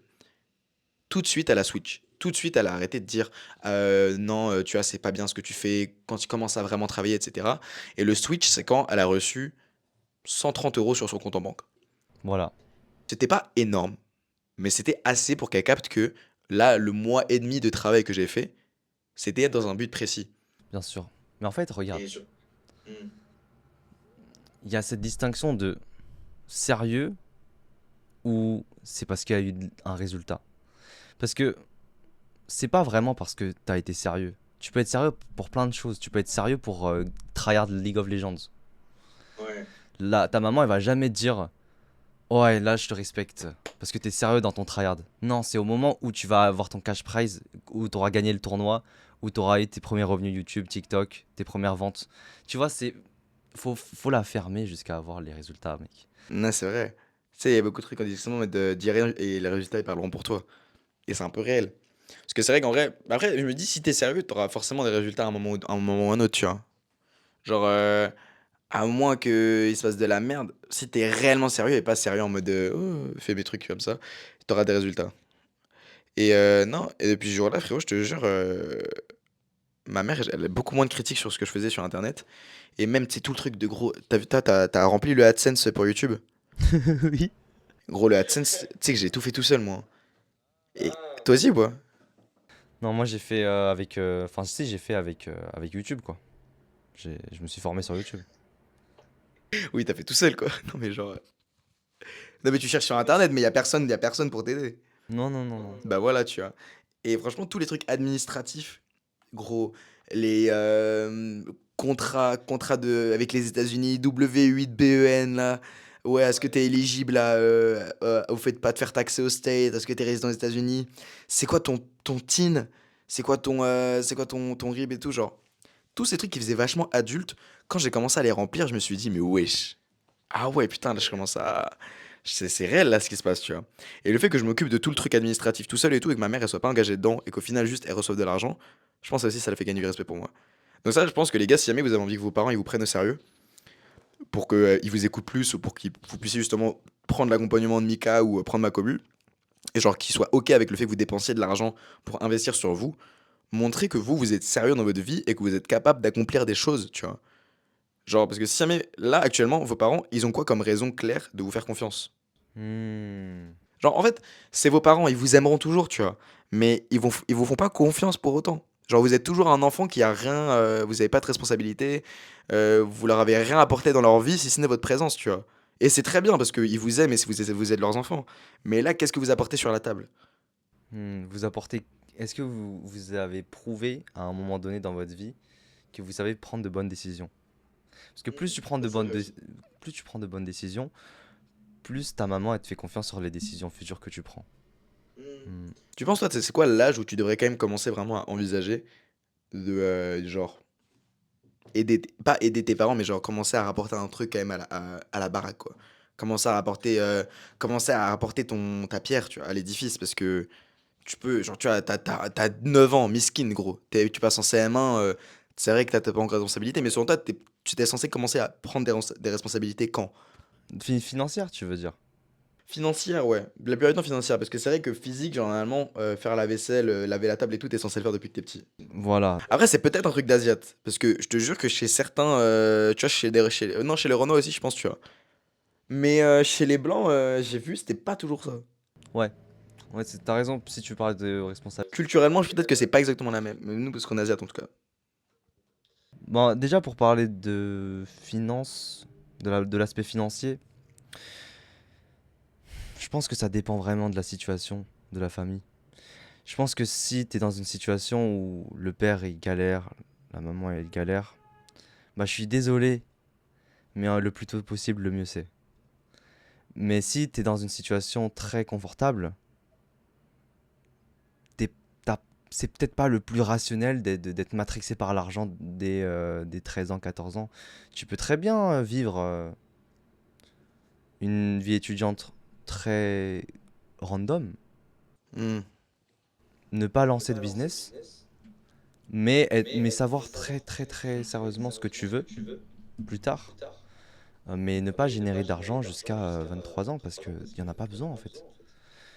tout de suite, elle a switch. Tout de suite, elle a arrêté de dire non, tu vois, c'est pas bien ce que tu fais, quand tu commences à vraiment travailler, etc. Et le switch, c'est quand elle a reçu 130 euros sur son compte en banque. Voilà, C'était pas énorme, mais c'était assez pour qu'elle capte que là, le mois et demi de travail que j'ai fait, c'était dans un but précis. bien sûr. Mais en fait, regarde, Et je- Hmm. il y a cette distinction de sérieux ou c'est parce qu'il y a eu un résultat. Parce que c'est pas vraiment parce que t'as été sérieux. Tu peux être sérieux pour plein de choses. Tu peux être sérieux pour tryhard League of Legends. Ouais. Là, ta maman, elle va jamais te dire ouais, là, je te respecte parce que t'es sérieux dans ton tryhard. Non, c'est au moment où tu vas avoir ton cash prize, où t'auras gagné le tournoi, où t'auras eu tes premiers revenus YouTube, TikTok, tes premières ventes. Tu vois, faut la fermer jusqu'à avoir les résultats, mec. Non, c'est vrai. Tu sais, il y a beaucoup de trucs en disant, mais de dire rien et les résultats, ils parleront pour toi. Et c'est un peu réel. Parce que c'est vrai qu'en vrai, après, je me dis, si t'es sérieux, t'auras forcément des résultats à un moment ou à un autre, tu vois. Genre, à moins qu'il se passe de la merde, si t'es réellement sérieux et pas sérieux en mode oh, fais mes trucs comme ça, t'auras des résultats. Et non, et depuis ce jour-là, frérot, je te jure, ma mère, elle a beaucoup moins de critiques sur ce que je faisais sur Internet. Et même, tu sais, tout le truc de gros. T'as vu, t'as rempli le AdSense pour YouTube? Oui. Gros, le AdSense, tu sais que j'ai tout fait tout seul, moi. Et toi aussi, ou pas? Non, moi j'ai fait avec. Enfin, si, j'ai fait avec YouTube, quoi. Je me suis formé sur YouTube. Oui, t'as fait tout seul, quoi. Non, mais genre. Non, mais tu cherches sur Internet, mais y a personne pour t'aider. Non, non, non, non. Bah voilà, tu vois. Et franchement, tous les trucs administratifs, gros, les contrats avec les États-Unis, W8BEN, là, Ouais, est-ce que t'es éligible au fait de pas te faire taxer au State? Est-ce que t'es résident aux États-Unis? C'est quoi ton TIN? C'est quoi ton RIB et tout, genre. Tous ces trucs qui faisaient vachement adulte, quand j'ai commencé à les remplir, je me suis dit, mais wesh. Ah ouais, putain, là, je commence à. C'est réel, là, ce qui se passe, tu vois. Et le fait que je m'occupe de tout le truc administratif tout seul et tout, et que ma mère, elle soit pas engagée dedans, et qu'au final, juste, elle reçoive de l'argent, je pense aussi, ça la fait gagner du respect pour moi. Donc, ça, je pense que les gars, si jamais vous avez envie que vos parents, ils vous prennent au sérieux, pour qu'ils vous écoutent plus, ou pour que vous puissiez justement prendre l'accompagnement de Mika ou prendre ma commu, et genre qu'ils soient OK avec le fait que vous dépensiez de l'argent pour investir sur vous, montrez que vous êtes sérieux dans votre vie et que vous êtes capable d'accomplir des choses, tu vois. Genre, parce que si jamais, là, actuellement, vos parents, ils ont quoi comme raison claire de vous faire confiance? Hmm. Genre, en fait, c'est vos parents, ils vous aimeront toujours, tu vois. Mais ils vous font pas confiance pour autant. Genre, vous êtes toujours un enfant qui a rien, vous avez pas de responsabilité, vous leur avez rien apporté dans leur vie si ce n'est votre présence, tu vois. Et c'est très bien parce qu'ils vous aiment et si vous êtes leurs enfants. Mais là, qu'est-ce que vous apportez sur la table? Vous apportez. Est-ce que vous avez prouvé à un moment donné dans votre vie que vous savez prendre de bonnes décisions? Parce que Ça, c'est vrai aussi. plus tu prends de bonnes décisions, plus ta maman elle te fait confiance sur les décisions futures que tu prends. Hmm. Tu penses, toi, c'est quoi l'âge où tu devrais quand même commencer vraiment à envisager de, genre, pas aider tes parents, mais genre commencer à rapporter un truc quand même à la baraque, quoi. Commencer à rapporter, commencer à rapporter ta pierre, tu vois, à l'édifice, parce que tu peux, genre, tu vois, t'as 9 ans, miskin, gros. Tu passes en CM1, c'est vrai que t'as pas encore de responsabilité, mais selon toi, tu t'es censé commencer à prendre des responsabilités quand? Financière, tu veux dire? Financière, ouais. La plupart du temps financière, parce que c'est vrai que physique, généralement, faire la vaisselle, laver la table et tout, t'es censé le faire depuis que t'es petit. Voilà. Après, c'est peut-être un truc d'Asiate, parce que je te jure que chez certains, tu vois, non, chez les Renois aussi, je pense, tu vois. Mais chez les Blancs, j'ai vu, c'était pas toujours ça. Ouais. Ouais, t'as raison si tu parles de responsable. Culturellement, peut-être que c'est pas exactement la même. Mais nous, parce qu'on est Asiate en tout cas. Bon, déjà pour parler de finance, de l'aspect financier, je pense que ça dépend vraiment de la situation de la famille. Je pense que si t'es dans une situation où le père il galère, la maman elle galère, bah je suis désolé, mais le plus tôt possible, le mieux c'est. Mais si t'es dans une situation très confortable, t'es, c'est peut-être pas le plus rationnel d'être matrixé par l'argent des 13 ans, 14 ans. Tu peux très bien vivre une vie étudiante très random, Hmm. ne pas lancer de business, mais savoir très très très sérieusement ce que tu veux plus tard. Mais ne pas générer d'argent jusqu'à 23 ans parce qu'il n'y en a pas besoin en fait.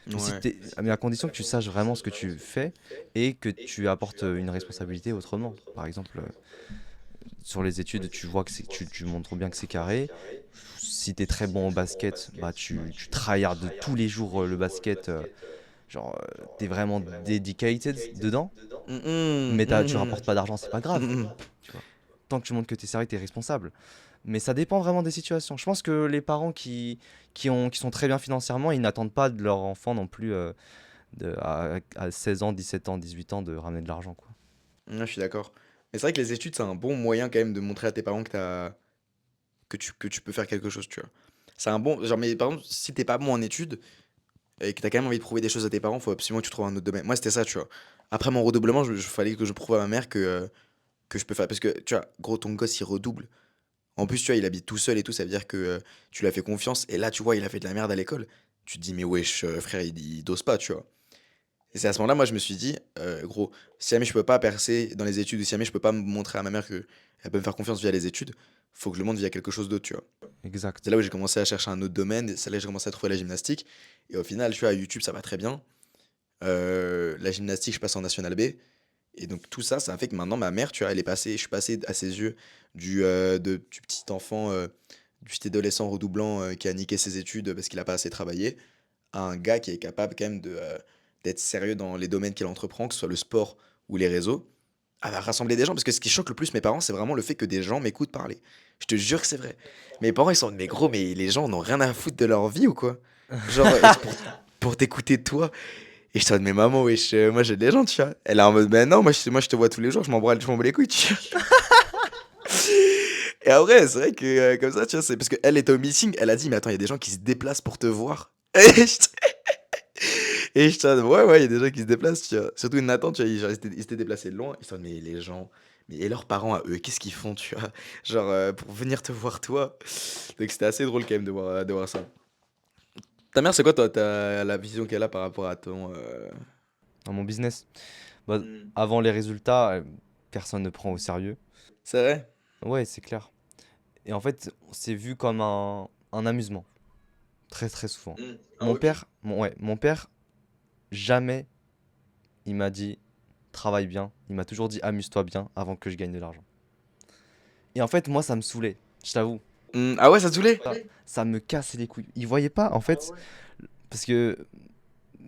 Ouais. Mais à condition que tu saches vraiment ce que tu fais et que tu apportes une responsabilité autrement. Par exemple, sur les études, tu vois que tu montres bien que c'est carré. Si tu es très bon au basket, bah tu tryhardes tous les jours le basket. Genre, t'es vraiment dedicated dedans, Mhm, mais tu mhm, rapportes pas d'argent, c'est pas grave. mhm. Tu vois. Tant que tu montres que t'es sérieux, t'es responsable. Mais ça dépend vraiment des situations. Je pense que les parents qui sont très bien financièrement, ils n'attendent pas de leur enfant non plus à 16 ans, 17 ans, 18 ans de ramener de l'argent, quoi. Ouais, je suis d'accord. Mais c'est vrai que les études, c'est un bon moyen quand même de montrer à tes parents que tu peux faire quelque chose, tu vois. C'est un bon. Genre, mais par exemple, si t'es pas bon en études et que t'as quand même envie de prouver des choses à tes parents, faut absolument que tu trouves un autre domaine. Moi, c'était ça, tu vois. Après mon redoublement, fallait que je prouve à ma mère que je peux faire. Parce que, tu vois, gros, ton gosse, il redouble. En plus, tu vois, il habite tout seul et tout, ça veut dire que tu lui as fait confiance. Et là, tu vois, il a fait de la merde à l'école. Tu te dis, mais wesh, frère, il dose pas, tu vois. Et c'est à ce moment-là, moi, je me suis dit, gros, si jamais je peux pas percer dans les études, ou si jamais je peux pas me montrer à ma mère que elle peut me faire confiance via les études, faut que je le montre via quelque chose d'autre, tu vois. C'est Exact. là où j'ai commencé à chercher un autre domaine, c'est là que j'ai commencé à trouver la gymnastique. Et au final, tu vois, à YouTube, ça va très bien. La gymnastique, je passe en National B. Et donc tout ça, ça a fait que maintenant, ma mère, tu vois, je suis passé à ses yeux du petit enfant, du petit adolescent redoublant qui a niqué ses études parce qu'il a pas assez travaillé, à un gars qui est capable quand même d'être sérieux dans les domaines qu'il entreprend, que ce soit le sport ou les réseaux, à rassembler des gens. Parce que ce qui choque le plus mes parents, c'est vraiment le fait que des gens m'écoutent parler. Je te jure que c'est vrai. Mes parents, ils sont, mais gros, mais les gens n'ont rien à foutre de leur vie ou quoi? Genre, pour t'écouter toi. Et je te dis, mais maman, wesh, moi j'ai des gens, tu vois. Elle est en mode, ben non, moi je te vois tous les jours, je m'en bats les couilles, tu vois. Et après, c'est vrai que comme ça, tu vois, c'est parce qu'elle était au meeting, elle a dit, mais attends, il y a des gens qui se déplacent pour te voir. Et je t'en ouais, ouais, il y a des gens qui se déplacent, tu vois. Surtout Nathan, tu vois, genre, ils s'étaient déplacés de loin. Ils se sont dit, mais les gens, mais et leurs parents à eux, qu'est-ce qu'ils font, tu vois? Genre, pour venir te voir, toi. Donc c'était assez drôle quand même de voir ça. Ta mère, c'est quoi, toi, la vision qu'elle a par rapport à ton. Dans mon business. Bah, Hmm. avant les résultats, personne ne prend au sérieux. C'est vrai? Ouais, c'est clair. Et en fait, c'est vu comme un amusement, très très souvent. Hmm. Un Mon hobby. père, mon père, jamais il m'a dit travaille bien. Il m'a toujours dit amuse-toi bien avant que je gagne de l'argent. Et en fait, moi, ça me saoulait, je t'avoue. Hmm. Ah ouais, ça te saoulait? Ça me cassait les couilles. Il voyait pas, en fait, parce que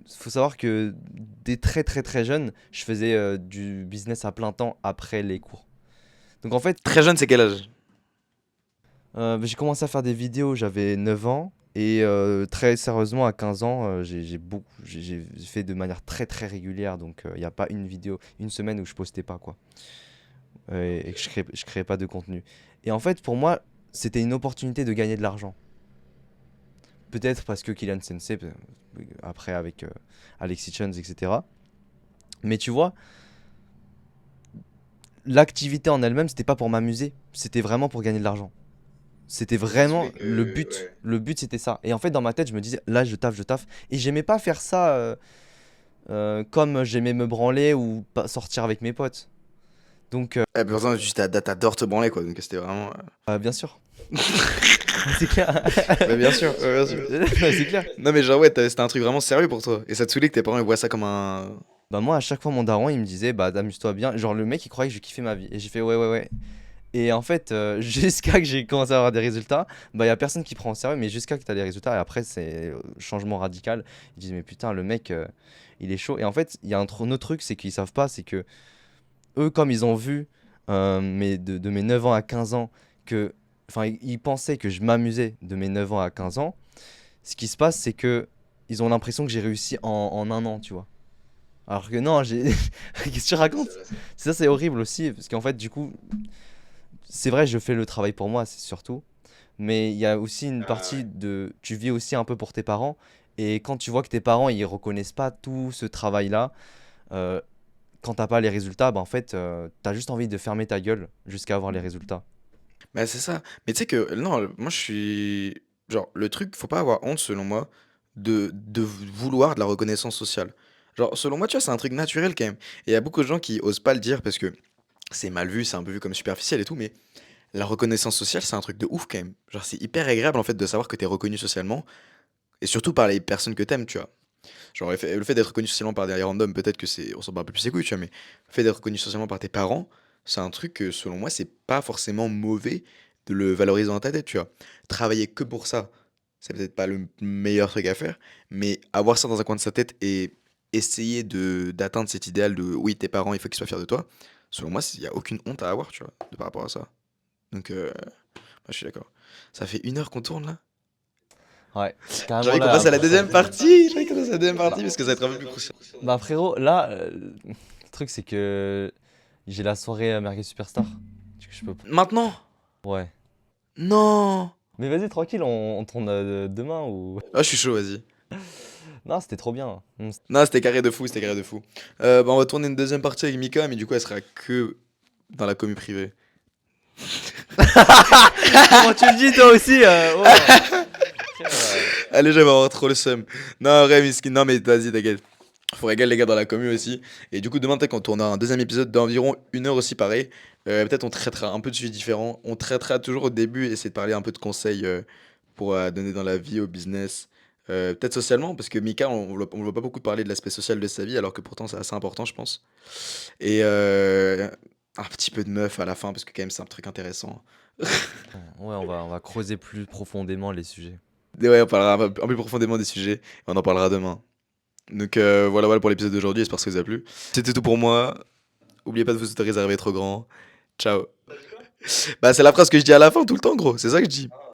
faut savoir que dès très très très jeune, je faisais du business à plein temps après les cours. Donc en fait, Très jeune, c'est quel âge? Bah, j'ai commencé à faire des vidéos, j'avais 9 ans. Et très sérieusement, à 15 ans, j'ai fait de manière très très régulière. Donc il n'y a pas une vidéo, une semaine où je postais pas, quoi. Et que je créais pas de contenu. Et en fait, pour moi, c'était une opportunité de gagner de l'argent. Peut-être parce que Kylian Sensei, après avec Alexis Chance, etc. Mais tu vois, l'activité en elle-même, c'était pas pour m'amuser, c'était vraiment pour gagner de l'argent. C'était Et ça te vraiment saoulait le que. but. Ouais. Le but, c'était ça. Et en fait, dans ma tête, je me disais, là, je taffe, je taffe. Et j'aimais pas faire ça comme j'aimais me branler ou sortir avec mes potes. Donc, Eh, pourtant, juste t'adores te branler, quoi. Donc c'était vraiment. bien sûr. C'est clair. Ouais, bien sûr, ouais, bien sûr. Ouais, c'est clair. Non, mais genre, ouais, c'était un truc vraiment sérieux pour toi. Et ça te saoulait que tes parents ils voient ça comme un. Bah, moi, à chaque fois, mon daron, il me disait, bah, amuse-toi bien. Genre, le mec, il croyait que je kiffais ma vie. Et j'ai fait, ouais, ouais, ouais. Et en fait, jusqu'à que j'ai commencé à avoir des résultats, bah, il y a personne qui prend au sérieux, mais jusqu'à que tu as des résultats, et après, c'est changement radical. Ils disent, mais putain, le mec, il est chaud. Et en fait, il y a un autre truc, c'est qu'ils savent pas, c'est que eux, comme ils ont vu de mes 9 ans à 15 ans, que, enfin, ils pensaient que je m'amusais de mes 9 ans à 15 ans, ce qui se passe, c'est que ils ont l'impression que j'ai réussi en un an, tu vois. Alors que non, j'ai. Qu'est-ce que tu racontes? Ça, c'est horrible aussi, parce qu'en fait, du coup, c'est vrai, je fais le travail pour moi, c'est surtout. Mais il y a aussi une Ah partie ouais. de. Tu vis aussi un peu pour tes parents. Et quand tu vois que tes parents, ils reconnaissent pas tout ce travail-là, euh, quand t'as pas les résultats, bah en fait, t'as juste envie de fermer ta gueule jusqu'à avoir les résultats. Bah, c'est ça. Mais tu sais que, non, moi je suis. Genre, le truc, faut pas avoir honte, selon moi, de vouloir de la reconnaissance sociale. Genre, selon moi, tu vois, c'est un truc naturel quand même. Et il y a beaucoup de gens qui osent pas le dire parce que c'est mal vu, c'est un peu vu comme superficiel et tout, mais la reconnaissance sociale, c'est un truc de ouf quand même. Genre, c'est hyper agréable en fait de savoir que t'es reconnu socialement et surtout par les personnes que t'aimes, tu vois. Genre, le fait d'être reconnu socialement par des randoms, peut-être que c'est. On s'en bat un peu plus les couilles, tu vois, mais le fait d'être reconnu socialement par tes parents, c'est un truc que, selon moi, c'est pas forcément mauvais de le valoriser dans ta tête, tu vois. Travailler que pour ça, c'est peut-être pas le meilleur truc à faire, mais avoir ça dans un coin de sa tête et essayer d'atteindre cet idéal de oui, tes parents, il faut qu'ils soient fiers de toi, selon moi, il n'y a aucune honte à avoir, tu vois, par rapport à ça. Donc, moi, je suis d'accord. Ça fait 1 heure qu'on tourne là. Ouais, J'ai carrément envie qu'on là. passe à la deuxième partie. J'ai envie qu'on passe à la deuxième partie parce que ça va être un peu plus crucial. Bah frérot, là, le truc c'est que j'ai la soirée Merguez Superstar. Du coup, je peux. Maintenant? Ouais. Non! Mais vas-y, tranquille, on tourne demain ou. Ah, je suis chaud, vas-y. Non, c'était trop bien. Non, c'était carré de fou, c'était carré de fou. Bah, on va tourner une deuxième partie avec Mika, mais du coup, elle sera que dans la commu privée. Comment tu le dis toi aussi Frère, Allez, j'avais avoir trop le seum. Non, vrai, miskin. Non, mais vas-y, t'inquiète. Faut régaler les gars dans la commu aussi. Et du coup, demain, peut-être qu'on tournera un deuxième épisode d'environ 1 heure aussi, pareil. Peut-être on traitera un peu de sujets différents. On traitera toujours au début, essayer de parler un peu de conseils pour donner dans la vie, au business. Peut-être socialement, parce que Mika, on le voit pas beaucoup parler de l'aspect social de sa vie, alors que pourtant c'est assez important, je pense. Et un petit peu de meuf à la fin, parce que quand même c'est un truc intéressant. ouais, on va creuser plus profondément les sujets. Et ouais, on parlera un peu plus profondément des sujets, et on en parlera demain. Donc voilà, voilà pour l'épisode d'aujourd'hui, j'espère que ça vous a plu. C'était tout pour moi. Oubliez pas de vous autoriser à rêver trop grand. Ciao. Bah c'est la phrase que je dis à la fin tout le temps, gros. C'est ça que je dis.